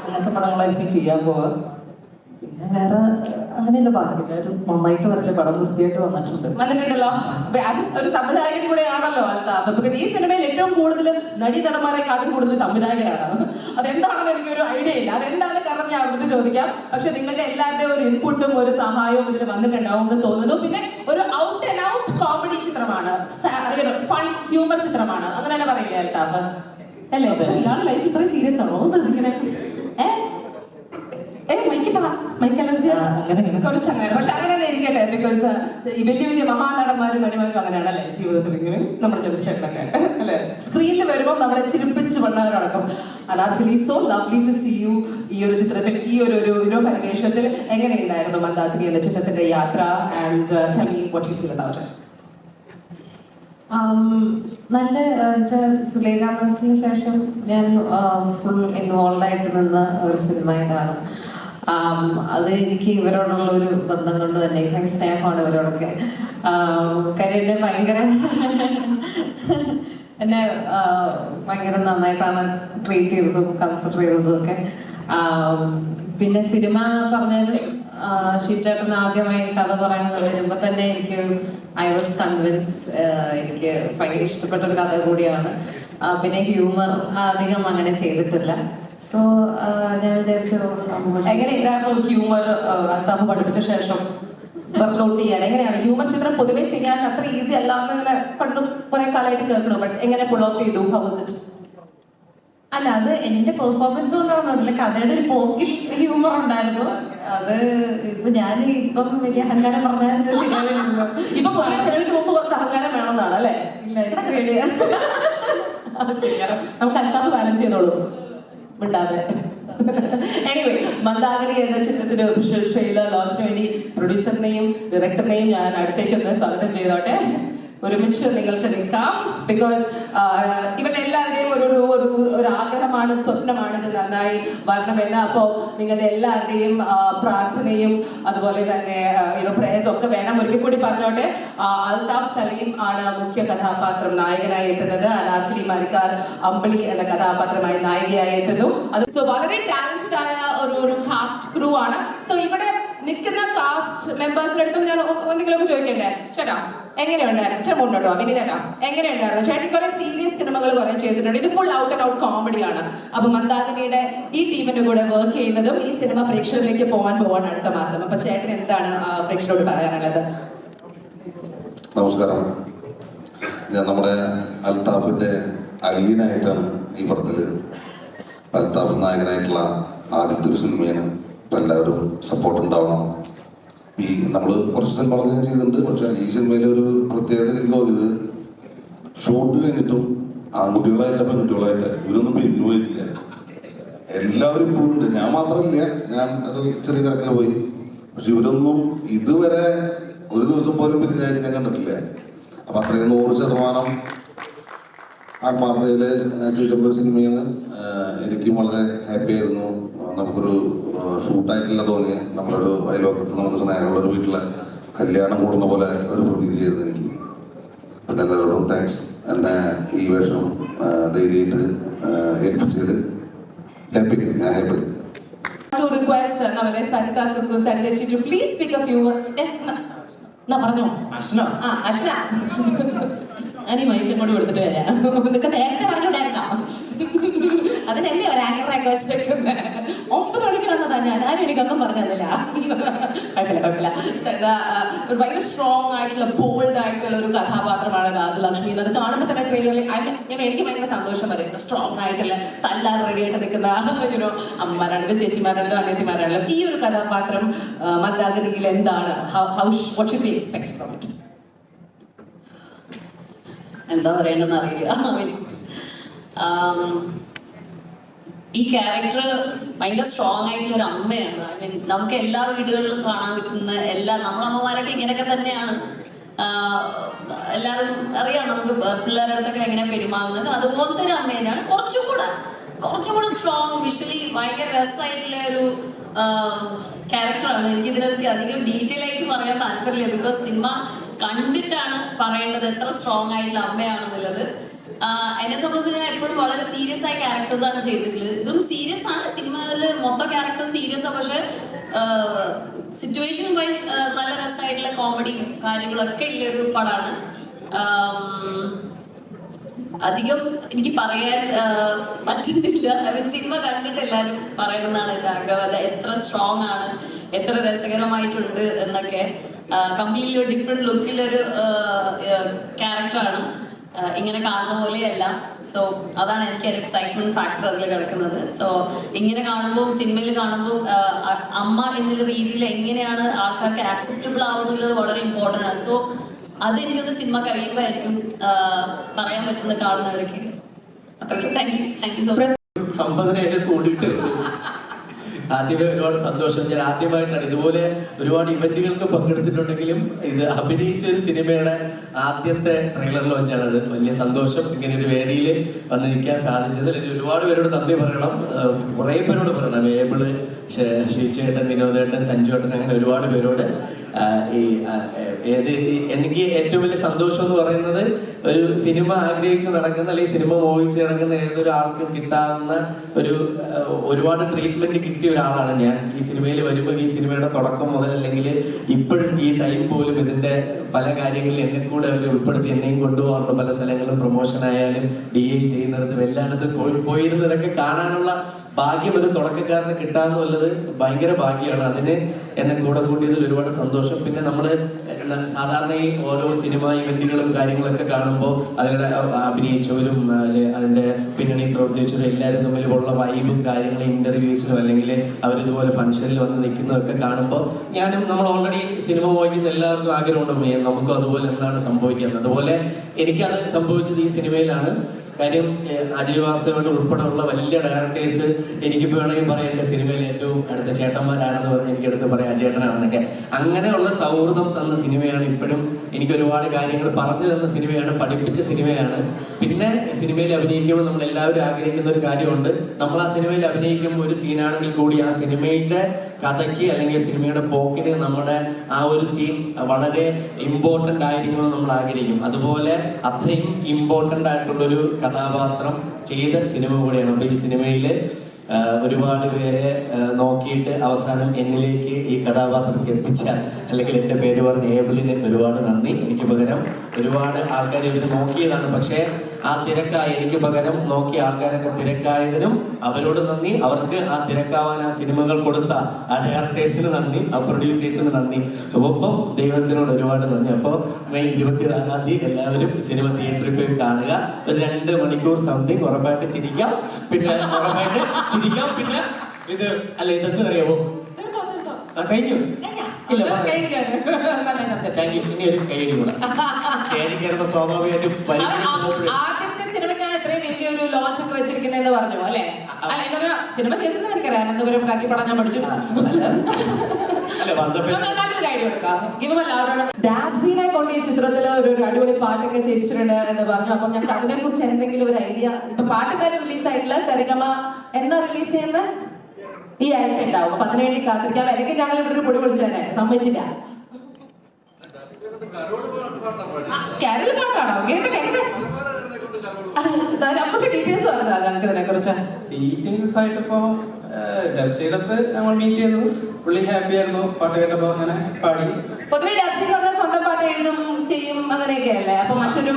അങ്ങനത്തെ പടങ്ങളായിരിക്കും ചെയ്യാൻ പോവുക. പിന്നെ വേറെ അങ്ങനെയല്ല, ബാക്കി എല്ലാവരും നന്നായിട്ട് വരട്ടെ. പടം വൃത്തിയായിട്ട് വന്നിട്ടുണ്ടല്ലോ. ഒരു സംവിധായകൻ കൂടെയാണല്ലോ അൽതാഫ്. ബിക്കോസ് ഈ സിനിമയിൽ ഏറ്റവും കൂടുതൽ നടന്മാരെക്കാട്ടും കൂടുതൽ സംവിധായകരാണ്. അതെന്താണെന്ന് എനിക്കൊരു ഐഡിയ ഇല്ല. അതെന്താണ് കാരണം ഞാൻ അവിടുന്ന് ചോദിക്കാം. പക്ഷെ നിങ്ങളുടെ എല്ലാവരുടെയും ഒരു ഇൻപുട്ടും ഒരു സഹായവും ഇതിൽ വന്നിട്ടുണ്ടാവും എന്ന് തോന്നുന്നു. പിന്നെ ഒരു ഔട്ട് ആൻഡ് ഔട്ട് കോമഡി ചിത്രമാണ്, ഫൺ ഹ്യൂമർ ചിത്രമാണ്, അങ്ങനെ തന്നെ പറയില്ലേ അൽതാഫ്? അല്ലേ? പക്ഷെ ഇയാളുടെ ലൈഫ് ഇത്രയും സീരിയസ് ആണോ ഇങ്ങനെ? മൈക്ക് അലർജി കുറച്ചങ്ങനെ. പക്ഷെ അങ്ങനെ തന്നെ ഇരിക്കട്ടെ. ബിക്കോസ് ഈ വലിയ വലിയ മഹാനടന്മാരും മരുമാരും അങ്ങനെയാണല്ലേ ജീവിതത്തിൽ, ഇങ്ങനെ നമ്മുടെ ചെറുച്ചേട്ടനൊക്കെ അല്ലെ സ്ക്രീനിൽ വരുമ്പോൾ നമ്മളെ ചിരിപ്പിച്ച് പണ്ടാറടക്കും. Anarkali, so lovely to see you ഈ ഒരു ചിത്രത്തിൽ, ഈ ഒരു പരിവേഷത്തിൽ. എങ്ങനെയുണ്ടായിരുന്നു മന്ദാകിനി എന്ന ചിത്രത്തിന്റെ യാത്ര? And tell me what you feel about it. നല്ല സുലേഖ മനസ്സിന് ശേഷം ഞാൻ ഫുൾ ഇൻവോൾവ് ആയിട്ട് നിന്ന ഒരു സിനിമ ഇതാണ്. അത് എനിക്ക് ഇവരോടുള്ള ഒരു ബന്ധം കൊണ്ട് തന്നെ ഭയങ്കര സ്നേഹമാണ് ഇവരോടൊക്കെ. കാര്യം എന്നെ ഭയങ്കര നന്നായിട്ടാണ് ട്രീറ്റ് ചെയ്തതും കൺസിഡർ ചെയ്തതും ഒക്കെ. പിന്നെ സിനിമ പറഞ്ഞാൽ ഷിജേട്ടൻ ആദ്യമായി കഥ പറയാൻ വരുമ്പോൾ തന്നെ എനിക്ക് ഐ വാസ് കൺവിൻസ്ഡ്. എനിക്ക് ഭയങ്കര ഇഷ്ടപ്പെട്ട ഒരു കഥ കൂടിയാണ്. പിന്നെ ഹ്യൂമർ അധികം അങ്ങനെ ചെയ്തിട്ടില്ല. സോ ഞാൻ വിചാരിച്ചു എങ്ങനെയുണ്ടായിരുന്നു ഹ്യൂമർ അൽതാഫ് പഠിപ്പിച്ച ശേഷം വർക്ക്ഔട്ട് ചെയ്യാൻ? എങ്ങനെയാണ് ഹ്യൂമർ ചിത്രം പൊതുവെ ചെയ്യാൻ അത്ര ഈസി അല്ല എന്ന് പണ്ട് കുറെ കാലമായിട്ട് കേൾക്കണം. ബട്ട് എങ്ങനെ പുൾ ഓഫ് ചെയ്തു? How was it? അല്ല, അത് എന്റെ പെർഫോമൻസ് കൊണ്ടാണ്. അതിൽ കഥയുടെ ഒരു പോക്കിൽ ഹ്യൂമർ ഉണ്ടായിരുന്നു. അത് ഞാൻ ഇപ്പം വലിയ അഹങ്കാരം പറഞ്ഞാൽ ശരിയാവില്ലല്ലോ. ഇപ്പൊ പൊതുവെ സിനിമയ്ക്ക് മുമ്പ് കുറച്ച് അഹങ്കാരം വേണമെന്നാണ് അല്ലേ? ഇല്ല, ശരിയാണ്. നമുക്ക് അൽതാഫ് ബാലൻസ് ചെയ്തോളൂ മിണ്ടാതെ. എനിവേ, മന്ദാകിനി എന്ന ചിത്രത്തിന്റെ ഒഫീഷ്യൽ ട്രെയിലർ ലോഞ്ചിന് വേണ്ടി പ്രൊഡ്യൂസറിനെയും ഡയറക്ടറിനെയും ഞാൻ അടുത്തേക്ക് ഒന്ന് സ്വാഗതം ചെയ്തോട്ടെ. ഒരുമിച്ച് നിങ്ങൾക്ക് നിൽക്കാം. ബിക്കോസ് ഇവരുടെ എല്ലാവരുടെയും ഒരു ആഗ്രഹമാണ്, സ്വപ്നമാണ് ഇത് നന്നായി വരണമെന്ന്. അപ്പോൾ നിങ്ങളുടെ എല്ലാവരുടെയും പ്രാർത്ഥനയും അതുപോലെ തന്നെ പ്രേയേഴ്സ് ഒക്കെ വേണം. ഒരിക്കൽ കൂടി പറഞ്ഞോട്ടെ, അൽതാഫ് സലീം ആണ് മുഖ്യ കഥാപാത്രം നായകനായി എത്തുന്നത്. അനാർക്കലി മാരികാർ അമ്പിളി എന്ന കഥാപാത്രമായി നായികയായി എത്തുന്നു. അത് സോ വളരെ ടാലന്റഡ് ആയ ഒരു കാസ്റ്റ് ക്രൂ ആണ്. സോ ഇവിടെ നിൽക്കുന്ന കാസ്റ്റ് മെമ്പേഴ്സിന്റെ അടുത്തും ഞാൻ എന്തെങ്കിലുമൊക്കെ ചോദിക്കണ്ടേ? ചേട്ടാ എങ്ങനെയുണ്ടായിരുന്നു? ചേട്ടോട്ടോ വിനീതേട്ടാ എങ്ങനെയുണ്ടായിരുന്നു? ചേട്ടൻ കുറെ സീരിയസ് സിനിമകൾ കുറെ ചെയ്തിട്ടുണ്ട്. ഇത് ഫുൾ ഔട്ട് ആൻഡ് ഔട്ട് കോമഡിയാണ്. അപ്പൊ മന്ദാകിനിയുടെ ഈ ടീമിന്റെ കൂടെ വർക്ക് ചെയ്യുന്നതും ഈ സിനിമ പ്രേക്ഷകരിലേക്ക് പോവാണ് അടുത്ത മാസം. അപ്പൊ ചേട്ടൻ എന്താണ് പ്രേക്ഷകരോട് പറയാനുള്ളത്? നമസ്കാരം. ഞാൻ നമ്മുടെ അൽതാഫിന്റെ അളിയനായിട്ടാണ് ഈ പടത്തില്. അൽതാഫ് നായകനായിട്ടുള്ള ആദ്യത്തെ ഒരു സിനിമയാണ്. ഇപ്പൊ എല്ലാവരും സപ്പോർട്ട് ഉണ്ടാവണം. ഈ നമ്മൾ കുറച്ച് സിനിമകൾ ചെയ്തിട്ടുണ്ട്. പക്ഷെ ഈ സിനിമയിലെ ഒരു പ്രത്യേകത എനിക്ക് തോന്നിയത് ഷൂട്ട് കഴിഞ്ഞിട്ടും ആൺകുട്ടികളായിട്ട് പെൺകുട്ടികളായിട്ട് ഇവരൊന്നും പിരിഞ്ഞു പോയിട്ടില്ല. എല്ലാവരും ഇപ്പോഴും ഉണ്ട്. ഞാൻ മാത്രമില്ല, ഞാൻ ഒരു ചെറിയ തിരക്കിന് പോയി. പക്ഷെ ഇവരൊന്നും ഇതുവരെ ഒരു ദിവസം പോലും പിരിഞ്ഞായിട്ട് ഞാൻ കണ്ടിട്ടില്ല. അപ്പൊ അത്രയും 100% ആത്മാർത്ഥതയില് ചെയ്തൊരു സിനിമയാണ്. എനിക്കും വളരെ ഹാപ്പി ആയിരുന്നു. നമുക്കൊരു ഷൂട്ടായിട്ടില്ല തോന്നിയ നമ്മളൊരു അയൽവക്കത്ത് നമുക്ക് സ്നേഹമുള്ള ഒരു വീട്ടിലെ കല്യാണം കൂടുന്ന പോലെ ഒരു പ്രതീതി ചെയ്തത് എനിക്ക്. പിന്നെ എല്ലാവരോടും താങ്ക്സ്. എന്നെ ഈ വേഷം ധൈര്യമായിട്ട് ഏൽപ്പിച്ചത് ഹാപ്പി. ഞാൻ ഹാപ്പി. To request നമ്മുടെ Sarita Kuku Sarita to please speak a few words. പറഞ്ഞോ അശ്ന അശ്ന ഞാൻ ഈ മൈക്ക് അങ്ങോട്ട് കൊടുത്തിട്ട് വരാം. ഇതൊക്കെ നേരത്തെ പറഞ്ഞുണ്ടായിരുന്നോ? അതിനല്ലേ ഒരു ആങ്കറിനൊക്കെ വെച്ചിരിക്കുന്നത്. 9 മണിക്ക് വന്നതാ ഞാൻ. ആരും എനിക്കൊന്നും പറഞ്ഞു തന്നില്ല. കുഴപ്പമില്ല. സരിത ഒരു ഭയങ്കര സ്ട്രോങ് ആയിട്ടുള്ള ബോൾഡ് ആയിട്ടുള്ള ഒരു കഥാപാത്രമാണ് രാജലക്ഷ്മി. അത് കാണുമ്പോൾ തന്നെ ട്രെയിലറിൽ എനിക്ക് ഭയങ്കര സന്തോഷം പറയുന്നു. സ്ട്രോങ് ആയിട്ടുള്ള തല്ലാൻ റെഡി ആയിട്ട് നിൽക്കുന്ന അമ്മമാരാണെങ്കിലും ചേച്ചിമാരാണെങ്കിലും അനിയത്തിമാരാണെങ്കിലും ഈ ഒരു കഥാപാത്രം മന്ദാകിനിയിൽ എന്താണ്? What should we expect from it? എന്താ പറയേണ്ടതെന്ന് അറിയില്ല. ഈ ക്യാരക്ടർ ഭയങ്കര സ്ട്രോങ് ആയിട്ടുള്ള ഒരു അമ്മയാണ്. ഐ മീൻ നമുക്ക് എല്ലാ വീടുകളിലും കാണാൻ പറ്റുന്ന നമ്മളെ അമ്മമാരൊക്കെ ഇങ്ങനെയൊക്കെ തന്നെയാണ്. എല്ലാവരും അറിയാം നമുക്ക് പിള്ളേരുടെ അടുത്തൊക്കെ എങ്ങനെ പെരുമാറുന്നത്. അതുപോലത്തെ ഒരു അമ്മ തന്നെയാണ്. കുറച്ചും കൂടെ സ്ട്രോങ്, വിഷ്വലി ഭയങ്കര രസമായിട്ടുള്ള ഒരു ക്യാരക്ടറാണ്. എനിക്ക് ഇതിനെപ്പറ്റി അധികം ഡീറ്റെയിൽ ആയിട്ട് പറയാൻ താല്പര്യമില്ല. ബിക്കോസ് സിനിമ കണ്ടിട്ടാണ് പറയേണ്ടത് എത്ര സ്ട്രോങ് ആയിട്ടുള്ള അമ്മയാണെന്നുള്ളത്. എന്നെ സംബന്ധിച്ച് ഞാൻ എപ്പോഴും വളരെ സീരിയസ് ആയ ക്യാരക്ടേഴ്സ് ആണ് ചെയ്തിട്ടുള്ളത്. ഇതും സീരിയസ് ആണ്. സിനിമയിൽ മൊത്തം ക്യാരക്ടേഴ്സ് സീരിയസ് ആണ്. പക്ഷെ സിറ്റുവേഷൻ വൈസ് നല്ല രസമായിട്ടുള്ള കോമഡിയും കാര്യങ്ങളൊക്കെ ഉള്ളൊരു പടമാണ്. അധികം എനിക്ക് പറയാൻ പറ്റുന്നില്ല. സിനിമ കണ്ടിട്ട് എല്ലാവരും പറയണമെന്നാണ് എൻ്റെ ആഗ്രഹം. അത് എത്ര സ്ട്രോങ് ആണ്, എത്ര രസകരമായിട്ടുണ്ട് എന്നൊക്കെ. കംപ്ലീറ്റ്ലി ഒരു ഡിഫറെന്റ് ലുക്കിലൊരു ക്യാരക്ടറാണ്. ഇങ്ങനെ കാണുന്ന പോലെയല്ല. സോ അതാണ് എനിക്ക് ഒരു എക്സൈറ്റ്മെന്റ് ഫാക്ടർ അതിൽ കിടക്കുന്നത്. സോ ഇങ്ങനെ കാണുമ്പോൾ, സിനിമയിൽ കാണുമ്പോൾ അമ്മ എന്നുള്ള രീതിയിൽ എങ്ങനെയാണ് ആൾക്കാർക്ക് ആക്സെപ്റ്റബിൾ ആവുന്നുള്ളത് വളരെ ഇമ്പോർട്ടൻ്റ് ആണ്. സോ അതെനിക്കൊന്ന് സിനിമ കഴിയുമ്പോഴായിരിക്കും പറയാൻ പറ്റുന്ന കാണുന്നവർക്ക്. അത്രയും താങ്ക് യു സോ മച്ച്. 50,000 കൂടിയിട്ട് ആദ്യമേ ഒരുപാട് സന്തോഷം. ഞാൻ ആദ്യമായിട്ടാണ് ഇതുപോലെ ഒരുപാട് ഇവന്റുകൾക്ക് പങ്കെടുത്തിട്ടുണ്ടെങ്കിലും ഇത് അഭിനയിച്ച ഒരു സിനിമയുടെ ആദ്യത്തെ ട്രെയിലർ ലോഞ്ചാണ്. അത് വലിയ സന്തോഷം. ഇങ്ങനെ ഒരു വേദിയിൽ വന്ന് നിൽക്കാൻ സാധിച്ചതിൽ എനിക്ക് ഒരുപാട് പേരോട് നന്ദി പറയണം. കുറേ പേരോട് പറയണം. ഏബിള്, ഷീച്ചേട്ടൻ, വിനോദേട്ടൻ, സഞ്ജുവേട്ടൻ, അങ്ങനെ ഒരുപാട് പേരോട്. എനിക്ക് ഏറ്റവും വലിയ സന്തോഷം എന്ന് പറയുന്നത് ഒരു സിനിമ ആഗ്രഹിച്ച് നടക്കുന്ന അല്ലെങ്കിൽ സിനിമ മോഹിച്ച് നടക്കുന്ന ഏതൊരാൾക്കും കിട്ടാവുന്ന ഒരുപാട് ട്രീറ്റ്മെന്റ് കിട്ടിയ ഒരാളാണ് ഞാൻ. ഈ സിനിമയിൽ വരുമ്പോൾ ഈ സിനിമയുടെ തുടക്കം മുതൽ അല്ലെങ്കിൽ ഇപ്പോഴും ഈ ടൈം പോലും ഇതിന്റെ പല കാര്യങ്ങളിൽ എന്നെ കൂടെ അവർ ഉൾപ്പെടുത്തി എന്നെയും കൊണ്ടുപോകാറുണ്ട്. പല സ്ഥലങ്ങളും പ്രൊമോഷൻ ആയാലും DI ചെയ്യുന്നിടത്തും എല്ലായിടത്തും പോയിരുന്നതൊക്കെ കാണാനുള്ള ഭാഗ്യം ഒരു തുടക്കക്കാരന് കിട്ടാന്നുള്ളത് ഭയങ്കര ഭാഗ്യമാണ്. അതിന് എന്നെ കൂടെ കൂട്ടിയതിൽ ഒരുപാട് സന്തോഷം. പിന്നെ നമ്മൾ സാധാരണ ഈ ഓരോ സിനിമ ഇവന്റുകളും കാര്യങ്ങളൊക്കെ കാണുമ്പോൾ അതിൻ്റെ അഭിനയിച്ചവരും അതിൻ്റെ പിന്നണി പ്രവർത്തിച്ചവരും എല്ലാവരും തമ്മിലുള്ള വൈബും കാര്യങ്ങളും ഇന്റർവ്യൂസിനും അല്ലെങ്കിൽ അവരിതുപോലെ ഫംഗ്ഷനിൽ വന്ന് നിൽക്കുന്നതൊക്കെ കാണുമ്പോൾ നമ്മൾ ഓൾറെഡി സിനിമ പോയിക്കുന്ന എല്ലാവർക്കും ആഗ്രഹമുണ്ട് നമുക്കും അതുപോലെ എന്താണ് സംഭവിക്കുന്നത്. അതുപോലെ എനിക്കത് സംഭവിച്ചത് ഈ സിനിമയിലാണ്. കാര്യം അജയ് വാസുദേവൻ ഉൾപ്പെടെയുള്ള വലിയ ഡയറക്ടേഴ്സ് എനിക്ക് വേണമെങ്കിൽ പറയാം എൻ്റെ സിനിമയിൽ ഏറ്റവും അടുത്ത ചേട്ടന്മാരാണെന്ന് പറഞ്ഞ് എനിക്ക് എടുത്ത് പറയാം അജയേട്ടനാണെന്നൊക്കെ. അങ്ങനെയുള്ള സൗഹൃദം തന്ന സിനിമയാണ്. ഇപ്പോഴും എനിക്ക് ഒരുപാട് കാര്യങ്ങൾ പറഞ്ഞു തന്ന സിനിമയാണ്, പഠിപ്പിച്ച സിനിമയാണ്. പിന്നെ സിനിമയിൽ അഭിനയിക്കുമ്പോൾ നമ്മൾ എല്ലാവരും ആഗ്രഹിക്കുന്ന ഒരു കാര്യമുണ്ട്. നമ്മൾ ആ സിനിമയിൽ അഭിനയിക്കുമ്പോൾ ഒരു സീനാണെങ്കിൽ കൂടി ആ സിനിമയുടെ കഥയ്ക്ക് അല്ലെങ്കിൽ സിനിമയുടെ പോക്കിന് നമ്മുടെ ആ ഒരു സീൻ വളരെ ഇമ്പോർട്ടൻ്റ് ആയിരിക്കണമെന്ന് നമ്മൾ ആഗ്രഹിക്കും. അതുപോലെ അത്രയും ഇമ്പോർട്ടൻ്റ് ആയിട്ടുള്ളൊരു കഥാപാത്രം ചെയ്ത സിനിമ കൂടിയാണ്. അപ്പോൾ ഈ സിനിമയിൽ ഒരുപാട് പേരെ നോക്കിയിട്ട് അവസാനം എന്നിലേക്ക് ഈ കഥാപാത്രത്തെ എത്തിച്ച അല്ലെങ്കിൽ എൻ്റെ പേര് പറഞ്ഞ ഏബിളിന് ഒരുപാട് നന്ദി. എനിക്ക് പകരം ഒരുപാട് ആൾക്കാർ ഇവർ നോക്കിയതാണ്. പക്ഷേ ആ തിരക്കായി എനിക്ക് പകരം നോക്കിയ ആൾക്കാരൊക്കെ തിരക്കായതിനും അവരോട് നന്ദി. അവർക്ക് ആ തിരക്കാവാൻ ആ സിനിമകൾ കൊടുത്ത ആ ഡയറക്ടേഴ്സിന് നന്ദി, ആ പ്രൊഡ്യൂസേഴ്സിന് നന്ദി. ഒപ്പം ദൈവത്തിനോട് ഒരുപാട് നന്ദി. അപ്പോൾ മെയ് 24-ാം തീയതി എല്ലാവരും സിനിമ തിയേറ്ററിൽ പോയി കാണുക. ഒരു 2 മണിക്കൂർ സംതിങ് ഉറപ്പായിട്ട് ചിരിക്കാം. പിന്നെ ഉറപ്പായിട്ട് ചിരിക്കാം. പിന്നെ ഇത് അല്ല ഇതൊക്കെ അറിയാമോ? കഴിഞ്ഞു ഇല്ല ഇനി ഒരു കൈയടി കൂടെ. സ്വാഭാവികമായിട്ടും ആദ്യത്തെ സിനിമയ്ക്കാണ് എന്ന് പറഞ്ഞു അല്ലെ? അല്ല ഇങ്ങനെ സിനിമ ചെയ്തിരുന്ന എനിക്കറിയാം. അനന്തപുരം കാക്കിപ്പടം ഞാൻ പഠിച്ചു. നല്ലൊരു ഐഡിയ കൊടുക്കാം. ഡാബ്സിനെ കൊണ്ട് ഈ ചിത്രത്തില് ഒരു അടിപൊളി പാട്ടൊക്കെ ചെയ്യിച്ചിട്ടുണ്ട് എന്ന് പറഞ്ഞു. അപ്പം ഞങ്ങൾക്ക് അതിനെ കുറിച്ച് എന്തെങ്കിലും ഒരു ഐഡിയ, ഇപ്പൊ പാട്ടുകാർ റിലീസ് ആയിട്ടില്ല, സരിഗമ എന്നാ റിലീസ് ചെയ്യുന്നത്? ഈ ആഴ്ച ഉണ്ടാവും. അപ്പൊ അതിനുവേണ്ടി കാത്തിരിക്കാം. എനിക്ക് ഞങ്ങൾ ഇവിടെ ഒരു പൊടി വിളിച്ചതന്നെ, സമ്മതിച്ചില്ല. കേരള പാട്ടാണോ? കേട്ടെ കേട്ടെ. പക്ഷെ ഡീറ്റെയിൽസ് പറഞ്ഞാൽ ഞങ്ങൾക്ക് ഇതിനെ കുറിച്ച്. ഡീറ്റെയിൽസ് ആയിട്ടിപ്പോ ഡബ്സീടത്ത് ഞങ്ങൾ മീറ്റ് ചെയ്തു. പുള്ളി ഹാപ്പി ആയിരുന്നു. പാട്ട് കേട്ടപ്പോ അങ്ങനെ പാടി. പൊതുവെ ഡബ്സി പറഞ്ഞാൽ സ്വന്തം പാട്ട് എഴുതും ചെയ്യും അങ്ങനെയൊക്കെ അല്ലേ? അപ്പൊ മറ്റൊരു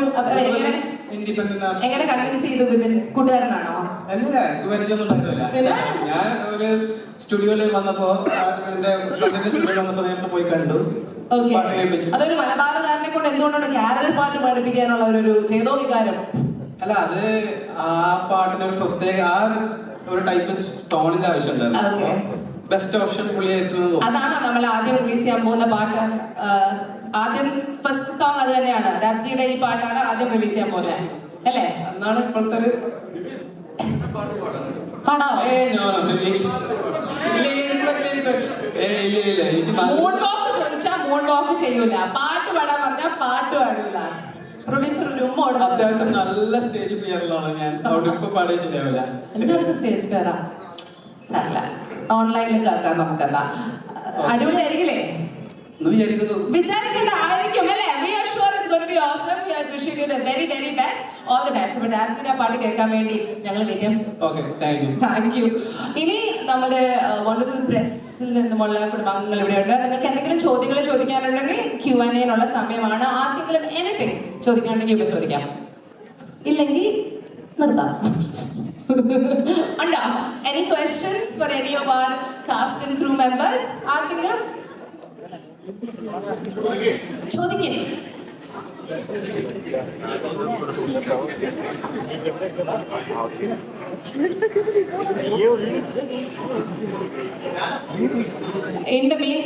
ഇൻഡിപെൻഡന്റ് എങ്ങനെ കൺവിൻസ് ചെയ്തു? വിപിൻ കൂട്ടുകാരനാണോ? അല്ല, പരിചയമൊന്നും ഉണ്ടായിരുന്നില്ല. ഞാൻ ഒരു സ്റ്റുഡിയോയിൽ വന്നപ്പോ, എന്റെ ഫ്രണ്ടിന്റെ സ്റ്റുഡിയോയിൽ വന്നപ്പോ നേരത്തെ പോയി കണ്ടു. അതൊരു മലബാറുകാരനെ കൊണ്ട് എന്തുകൊണ്ടാണ് കേരള പാട്ട് പഠിപ്പിക്കാനുള്ള ഒരു ചേതോ വികാരം? അല്ല, അത് ആ പാട്ടിന് ഒരു പ്രത്യേക ആ ഒരു ടൈപ്പ് ടോണിന്റെ ആവശ്യമുണ്ടായിരുന്നു. ബെസ്റ്റ് ഓപ്ഷൻ പുള്ളിയായിരുന്നു. അതാണോ നമ്മൾ ആദ്യം റിലീസ് ചെയ്യാൻ പോകുന്ന പാട്ട്? ആദ്യം ഫസ്റ്റ് സോങ് അത് തന്നെയാണ്. ഡാബ്സിയുടെ ഈ പാട്ടാണ് ആദ്യം റിലീസ് ചെയ്യാൻ പോകുന്നത് അല്ലേ? എന്നാണ് ഇപ്പോഴത്തെ ഒരു പാടാവോ? മൂൺ വാക്ക് ചോദിച്ചാൽ മൂൺ വാക്ക് ചെയ്യൂല. പാട്ട് പാടാൻ പറഞ്ഞാൽ പാട്ട് പാടൂല. പ്രൊഡ്യൂസർ ഒരു ഉമ്മ കൊടുത്തു. അത്യാവശ്യം നല്ല സ്റ്റേജ് ഫിയറിലാണ് ഞാൻ. അവിടെ ഇപ്പൊ പാടിയ ശരിയാവില്ല. എല്ലാവർക്കും സ്റ്റേജ് ഫിയറാ. സാരല്ല, ഓൺലൈനിൽ കേൾക്കാം. നമുക്കെന്താ അടിപൊളിയായിരിക്കില്ലേ? വിചാരിക്കേണ്ട ആയിരിക്കും അല്ലേ? We are sure it's going to be awesome. We are wishing you the very very best. All the best. അപ്പോൾ ഡാൻസിന്റെ പാട്ട് കേൾക്കാൻ വേണ്ടി ഞങ്ങൾ താങ്ക് യു. ഇനി നമ്മുടെ വണ്ടർഫുൾ പ്രസ്സിൽ നിന്നുമുള്ള കുടുംബാംഗങ്ങൾ ഇവിടെയുണ്ട്. നിങ്ങൾക്ക് എന്തെങ്കിലും ചോദ്യങ്ങൾ ചോദിക്കാനുണ്ടെങ്കിൽ Q&A സമയമാണ്. ആർക്കെങ്കിലും എനിത്തിങ് ചോദിക്കാനുണ്ടെങ്കിൽ ഇവിടെ ചോദിക്കാം, ഇല്ലെങ്കിൽ നിർത്താം. ഉണ്ടോ? Any questions for any of our cast and crew members? ആർക്കെങ്കിലും ചോദിക്കേ? എന്റെ മീൻ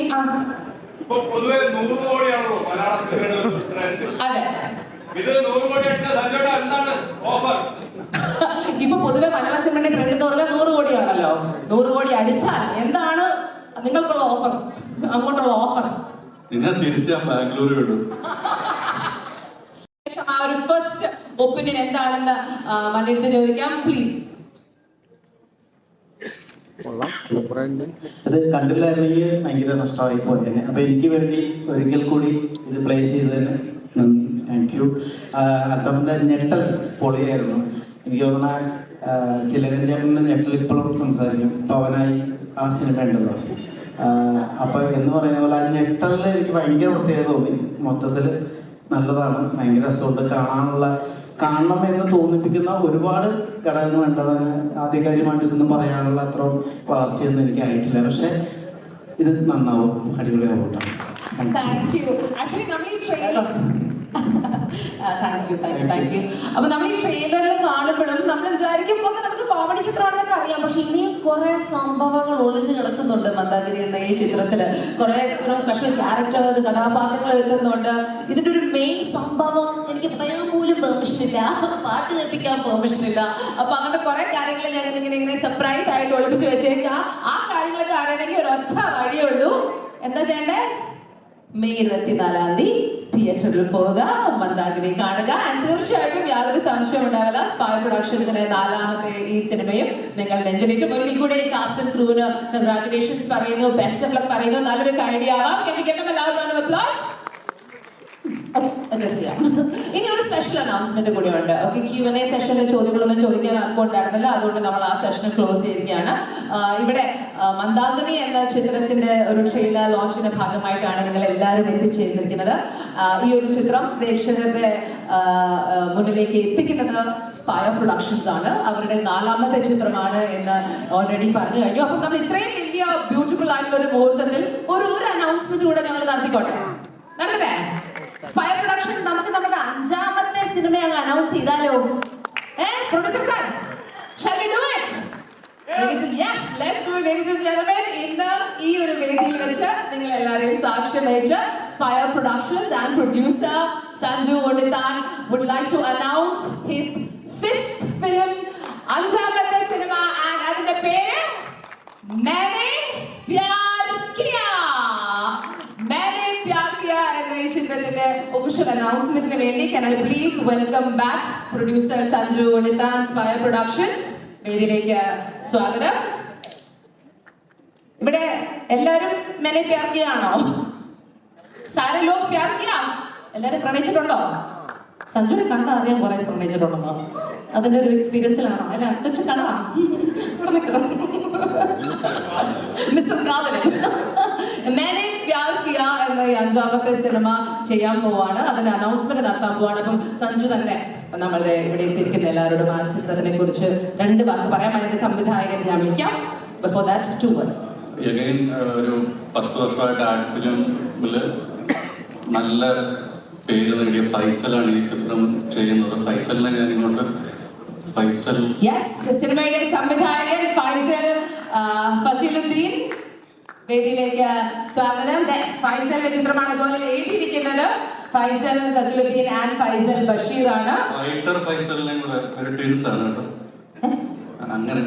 പൊതുവെ 100 കോടിയാണല്ലോ മലയാള സിനിമയുടെ. അതെ, ഇത് 100 കോടി അടിച്ച സഞ്ജയുടെ എന്താണ് ഓഫർ? ഇപ്പൊ പൊതുവെ മലയാള സിനിമയുടെ ട്രെൻഡ് എന്ന് പറഞ്ഞാൽ 100 കോടിയാണല്ലോ. 100 കോടി അടിച്ചാൽ എന്താണ് നിങ്ങൾക്കുള്ള ഓഫർ, അങ്ങോട്ടുള്ള ഓഫർ? നിന്നെ തിരിച്ച് ഞാൻ ബാംഗ്ലൂർ വിടും. ആ ഒരു ഫസ്റ്റ് ഒപ്പീനിയൻ എന്താണെന്ന് മണ്ണെടുത്ത് ചോദിക്കാം പ്ലീസ്. ഇത് കണ്ടില്ലായിരുന്നെങ്കിൽ ഭയങ്കര നഷ്ടമായി പോയേനെ. അപ്പൊ എനിക്ക് വേണ്ടി ഒരിക്കൽ കൂടി ഇത് പ്ലേ ചെയ്തതിന് താങ്ക് യു. അത്തമ്മന്റെ ഞെട്ടൽ പൊളിയായിരുന്നു. എനിക്ക് തോന്നുന്ന തിലകൻ ചേട്ടൻ്റെ ഞെട്ടൽ ഇപ്പോഴും സംസാരിക്കും. പവനായി ആ സിനിമ ഉണ്ടല്ലോ. അപ്പൊ എന്ന് പറയുന്ന പോലെ ആ ഞെട്ടലിൽ എനിക്ക് ഭയങ്കര പ്രത്യേകത തോന്നി. മൊത്തത്തിൽ നല്ലതാണ്, ഭയങ്കര രസമുണ്ട് കാണണം എന്ന് തോന്നിപ്പിക്കുന്ന ഒരുപാട് ഘടകങ്ങൾ ഉണ്ടത്. ആധികാരികമായിട്ടൊന്നും പറയാനുള്ള അത്ര വളർച്ചയൊന്നും എനിക്ക് ആയിട്ടില്ല. പക്ഷെ ഇത് നന്നാവും, അടിപൊളിയാവും. Thank you. ആക്ച്വലി നമ്മൾ ഈ ട്രെയിലർ താങ്ക് യു. അപ്പൊ നമ്മൾ ഈ ട്രെയിലറിൽ കാണുമ്പോഴും നമ്മൾ വിചാരിക്കുമ്പോൾ നമുക്ക് കോമഡി ചിത്രമാണെന്നൊക്കെ അറിയാം. പക്ഷെ ഇനിയും കുറെ സംഭവങ്ങൾ ഒളിഞ്ഞു കിടക്കുന്നുണ്ട് മന്ദാഗിരി എന്ന ഈ ചിത്രത്തില്. കുറെ സ്പെഷ്യൽ ക്യാരക്ടേഴ്സ്, കഥാപാത്രങ്ങൾ എത്തുന്നുണ്ട്. ഇതിന്റെ ഒരു മെയിൻ സംഭവം എനിക്ക് പറയാൻ പോലും പെർമിഷൻ ഇല്ല, പാട്ട് കേൾപ്പിക്കാൻ പെർമിഷൻ ഇല്ല. അപ്പൊ അങ്ങനത്തെ കുറെ കാര്യങ്ങൾ ഞങ്ങൾ ഇങ്ങനെ സർപ്രൈസ് ആയിട്ട് ഒളിപ്പിച്ച് വെച്ചേക്കാം. ആ കാര്യങ്ങളൊക്കെ അറിയണമെങ്കിൽ ഒരൊറ്റ വഴിയേ ഉള്ളൂ. എന്താ ചെയ്യണ്ടേ? മെയ് 24 തിയേറ്ററിൽ പോവുക, മന്ദാഗിരി കാണുക. തീർച്ചയായിട്ടും യാതൊരു സംശയം ഉണ്ടാവില്ല, സ്പൈ പ്രൊഡക്ഷൻസിന്റെ 4ാമത്തെ ഈ സിനിമയും നിങ്ങൾ നെഞ്ചിലേറ്റും. ഒരിക്കൽ കൂടെ ഈ കാസ്റ്റ് ആൻഡ് ക്രൂവിന് കൺഗ്രാറ്റുലേഷൻസ് പറയുന്നു, ബെസ്റ്റ് ഓഫ് ലക്ക് പറയുന്നു. നല്ലൊരു ഐഡിയ ആവാം. ഇനി ഒരു സ്പെഷ്യൽ അനൗൺസ്മെന്റ് കൂടി ഉണ്ട്. ഓക്കെ, Q&A സെഷനിൽ ചോദ്യങ്ങളൊന്നും ചോദിക്കാൻ ആർക്കും ഉണ്ടായിരുന്നില്ല. അതുകൊണ്ട് നമ്മൾ ആ സെഷൻ ക്ലോസ് ചെയ്തിരിക്കുകയാണ്. ഇവിടെ മന്ദാഗിനി എന്ന ചിത്രത്തിന്റെ ഒരു ട്രെയിലർ ലോഞ്ചിന്റെ ഭാഗമായിട്ടാണ് നിങ്ങൾ എല്ലാവരും എത്തിച്ചേർന്നിരിക്കുന്നത്. ഈ ഒരു ചിത്രം പ്രേക്ഷകരുടെ മുന്നിലേക്ക് എത്തിക്കുന്നത് സ്പൈ പ്രൊഡക്ഷൻസ് ആണ്. അവരുടെ 4ാമത്തെ ചിത്രമാണ് എന്ന് ഓൾറെഡി പറഞ്ഞു കഴിഞ്ഞു. അപ്പൊ നമ്മൾ ഇത്രയും വലിയ ബ്യൂട്ടിഫുൾ ആയിട്ടുള്ള ഒരു മുഹൂർത്തത്തിൽ ഒരു അനൗൺസ്മെന്റ് കൂടെ ഞങ്ങൾ നടത്തിക്കോട്ടെ. നടത്തേ? സ്പൈ പ്രൊഡക്ഷൻസ് നമുക്ക് നമ്മുടെ 5ാമത്തെ സിനിമ അങ്ങ് അനൗൺസ് ചെയ്താലോ? Producer sir, shall we do it? Yes, let's do it, ladies and gentlemen. ഇന്ന് ഈ ഒരു വേദിയിൽ വെച്ച് നിങ്ങൾ എല്ലാവരെയും സാക്ഷ്യം വഹിച്ച് spy productions and producer Sanju Unnithan would like to announce his 5th film, 5ാമത്തെ मैंने प्यार किया എന്ന ഈ ചിത്രത്തിന്റെ ഒഫീഷ്യൽ അനൗൺസ്മെന്റിന് വേണ്ടി can I please welcome back producer Sanju Unnithan Spire productions വേദിയിലേക്ക് സ്വാഗതം. ഇവിടെ എല്ലാരും मैंने प्यार किया ആണോ? സാരെ ലോക് प्यार किया? എല്ലാരും പ്രണയിച്ചിട്ടുണ്ടോ? സഞ്ജുവിനെ കണ്ടാ അറിയാൻ കുറെ പ്രണയിച്ചിട്ടുണ്ടോ? അതിന്റെ ഒരു എക്സ്പീരിയൻസിലാണോ? അല്ല വെച്ച് കാണാം. മിസ്റ്റർ കാവലൻ मैंने प्यार किया എന്ന ഈ 5ാമത്തെ സിനിമ ചെയ്യാൻ പോവാണ്. അതിന്റെ അനൗൺസ്മെന്റ് നടത്താൻ പോവാണ്. അപ്പം സഞ്ജു തന്നെ നമ്മളുടെ ഇവിടെ എത്തിയിരിക്കുന്ന എല്ലാവരോടും ആ ചിത്രത്തിനെ കുറിച്ച് 2 വാക്ക് പറയാം. അതിന്റെ സംവിധായകൻ ഞാൻ വിളിക്കാം. Before that 2 words. എഗൈൻ ഒരു 10 വർഷമായിട്ട് ആർട്ട് ഫിലിമില് നല്ല പേര് നേടിയ ഫൈസലാണ് ഈ ചിത്രം ചെയ്യുന്നത്. ഫൈസലിനെ ഞാൻ ഇങ്ങോട്ട് യെസ്, സിനിമയുടെ സംവിധായകൻ ഫസീലുദ്ദീൻ വേദിയിലേക്ക് സ്വാഗതം. ഫൈസലിന്റെ ചിത്രമാണ് ഇതുപോലെ എഴുതിയിരിക്കുന്നത്. ഫൈസൽ ഫസീലുദ്ദീൻ ആൻഡ് ഫൈസൽ ബഷീർ ആണ്. റൈറ്റർ ഫൈസലിനെ കൂടെ ഒരു ട്വിൻസ് ആണ് കേട്ടോ. അങ്ങനെ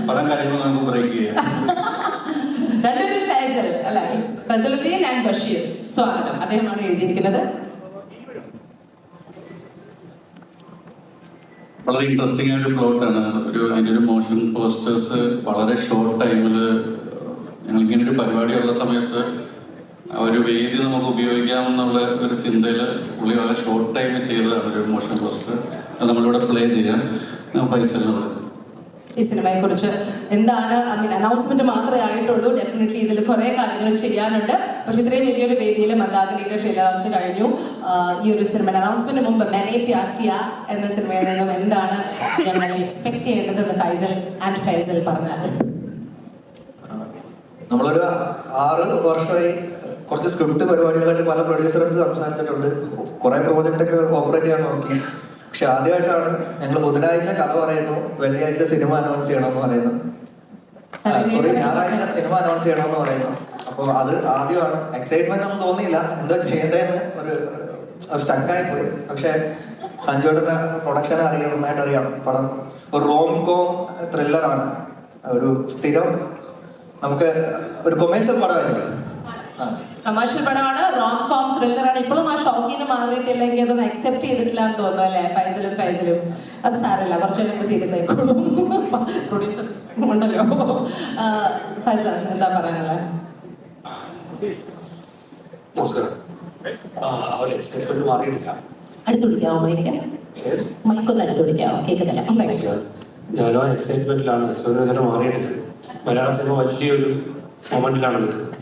പടം കാര്യങ്ങൾ നമുക്ക് ബ്രേക്ക് ചെയ്യാം. രണ്ടുപേരും ഫൈസൽ അല്ല, ഫസീലുദ്ദീൻ ആൻഡ് ബഷീർ. സ്വാഗതം. അദ്ദേഹമാണ് എഴുതിയിരിക്കുന്നത്. വളരെ ഇൻട്രസ്റ്റിംഗ് ആയിട്ട് പ്ലോട്ടാണ്. അതിന്റെ ഒരു മോഷൻ പോസ്റ്റേഴ്സ് വളരെ ഷോർട്ട് ടൈമില് ഞങ്ങൾ ഇങ്ങനെ ഒരു പരിപാടിയുള്ള സമയത്ത് ഒരു വേദി നമുക്ക് ഉപയോഗിക്കാമെന്നുള്ള ഒരു ചിന്തയിൽ പുള്ളി വളരെ ഷോർട്ട് ടൈമിൽ ചെയ്തതാണ് ഒരു മോഷൻ പോസ്റ്റർ. അത് നമ്മളിവിടെ പ്ലേ ചെയ്യാം. ഫൈസലിനോട് ഈ സിനിമയെ കുറിച്ച് എന്താണ് അനൗൺസ്മെന്റ് മാത്രമേ ആയിട്ടുള്ളൂ. ഡെഫിനറ്റ്ലി ഇതിൽ കുറെ കാര്യങ്ങൾ ചെയ്യാനുണ്ട്. പക്ഷെ ഇത്രയും വലിയൊരു വേദിയിൽ മന്ദാകിനിയുടെ ശൈലാംശം കഴിഞ്ഞു. ഈ ഒരു സിനിമയുടെ അനൗൺസ്മെന്റ് മുമ്പ് मैंने प्यार किया എന്ന സിനിമയിൽ നിന്നും എന്താണ് ഞങ്ങൾ എക്സ്പെക്ട് ചെയ്യേണ്ടത് ഫൈസൽ ആൻഡ് ഫൈസൽ പറഞ്ഞാൽ? നമ്മളൊരു 6 വർഷമായി കുറച്ച് സ്ക്രിപ്റ്റ് പരിപാടികളായിട്ട് പല പ്രൊഡ്യൂസേഴ്സ് സംസാരിച്ചിട്ടുണ്ട്. കുറെ പ്രോജക്റ്റ് ഒക്കെ ഓപ്പറേറ്റ് ചെയ്യാൻ നോക്കി. പക്ഷെ ആദ്യമായിട്ടാണ് ഞങ്ങൾ ബുധനാഴ്ച കഥ പറയുന്നു, വെള്ളിയാഴ്ച സിനിമ അനൗൺസ് ചെയ്യണമെന്ന് പറയുന്നു. സോറി, ഞായറാഴ്ച സിനിമ അനൗൺസ് ചെയ്യണമെന്ന് പറയുന്നു. അപ്പോൾ അത് ആദ്യമാണ്. എക്സൈറ്റ്മെന്റ് ഒന്നും തോന്നിയില്ല, എന്താ ചെയ്യേണ്ടതെന്ന് ഒരു സ്റ്റക്കായി പോയി. പക്ഷെ സഞ്ജുവേട്ടന്റെ പ്രൊഡക്ഷൻ അറിയാം, നന്നായിട്ട് അറിയാം. പടം ഒരു റോം കോം ത്രില്ലറാണ്. ഒരു സ്ഥിരം നമുക്ക് ഒരു കൊമേഴ്ഷ്യൽ പടമായിരുന്നു. കമേഴ്ഷ്യൽ പടമാണ്, റോം കോം ത്രില്ലറാണ്. ഇപ്പോഴും ആ ഷോക്കിന് മാറിയിട്ടില്ലെങ്കിൽ അതൊന്നും അക്സെപ്റ്റ് ചെയ്തിട്ടില്ല എന്ന് തോന്നുന്നു അല്ലേ ഫൈസലും? അത് സാരല്ല, കുറച്ച് സീരിയസ് ആയിക്കോളും. പ്രൊഡ്യൂസർ ഉണ്ടല്ലോ. ഫൈസൽ എന്താ പറയാനുള്ളത്? നമസ്കാരം. അടുത്ത് പിടിക്കാവോ മൈക്ക്? മൈക്കൊന്ന് അടുത്ത് പിടിക്കാവോ? കേൾക്കുന്നില്ല. ഞാനോ എക്സൈറ്റ്മെന്റിലാണ്. ഇതുവരെ മാറിയിട്ടില്ല. മലയാള സിനിമ വലിയൊരു മൊമെന്റിലാണ് നിൽക്കുന്നത്.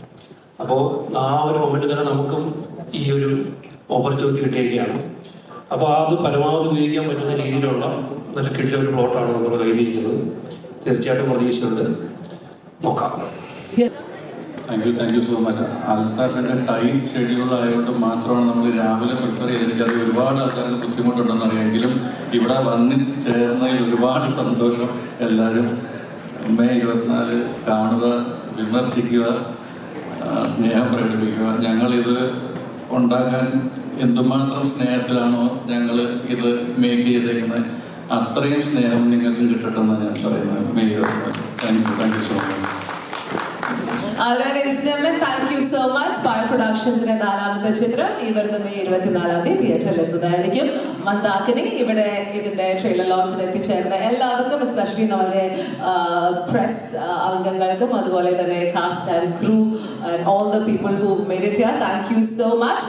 അപ്പോൾ ആ ഒരു മൊമെന്റ് തന്നെ നമുക്കും ഈ ഒരു ഓപ്പർച്യൂണിറ്റി കിട്ടിയിരിക്കുകയാണ്. അപ്പോൾ അത് പരമാവധി ഉപയോഗിക്കാൻ പറ്റുന്ന രീതിയിലുള്ള നല്ല കിട്ടിയ ഒരു പ്ലോട്ടാണ് നമ്മൾ കൈവരിക്കുന്നത്. തീർച്ചയായിട്ടും പ്രതീക്ഷയുണ്ട്. നോക്കാം. Thank you so much. ആൾക്കാരുടെ ടൈം ഷെഡ്യൂൾ ആയതുകൊണ്ട് മാത്രമാണ് നമ്മൾ രാവിലെ പ്രിപ്പയർ ചെയ്ത്. എനിക്കത് ഒരുപാട് ആൾക്കാർക്ക് ബുദ്ധിമുട്ടുണ്ടെന്ന് അറിയാമെങ്കിലും ഇവിടെ വന്ന് ചേർന്നതിൽ ഒരുപാട് സന്തോഷം. എല്ലാവരും മെയ് 24 കാണുക, വിമർശിക്കുക, സ്നേഹം പ്രകടിപ്പിക്കുക. ഞങ്ങളിത് ഉണ്ടാക്കാൻ എന്തുമാത്രം സ്നേഹത്തിലാണോ ഞങ്ങൾ ഇത് മേക്ക് ചെയ്തേക്കുന്നത്, അത്രയും സ്നേഹം നിങ്ങൾക്കും കിട്ടട്ടെ എന്നാണ് ഞാൻ പറയുന്നത്. May 24. Thank you so much. Alright, ladies and gentlemen, thank you so much. Spire Productions-ന്റെ 4ാമത്തെ ചിത്രം ഈ വരുന്ന മെയ് 24 തിയേറ്ററിൽ എത്തുന്നതായിരിക്കും. മന്ദാകിനി ഇവിടെ ഇതിന്റെ ട്രെയിലർ ലോഞ്ചിൽ എത്തിച്ചേർന്ന എല്ലാവർക്കും, എസ്പെഷ്യലി നമ്മുടെ പ്രസ് അംഗങ്ങൾക്കും അതുപോലെ തന്നെ cast and crew and all the people who made it here, thank you so much.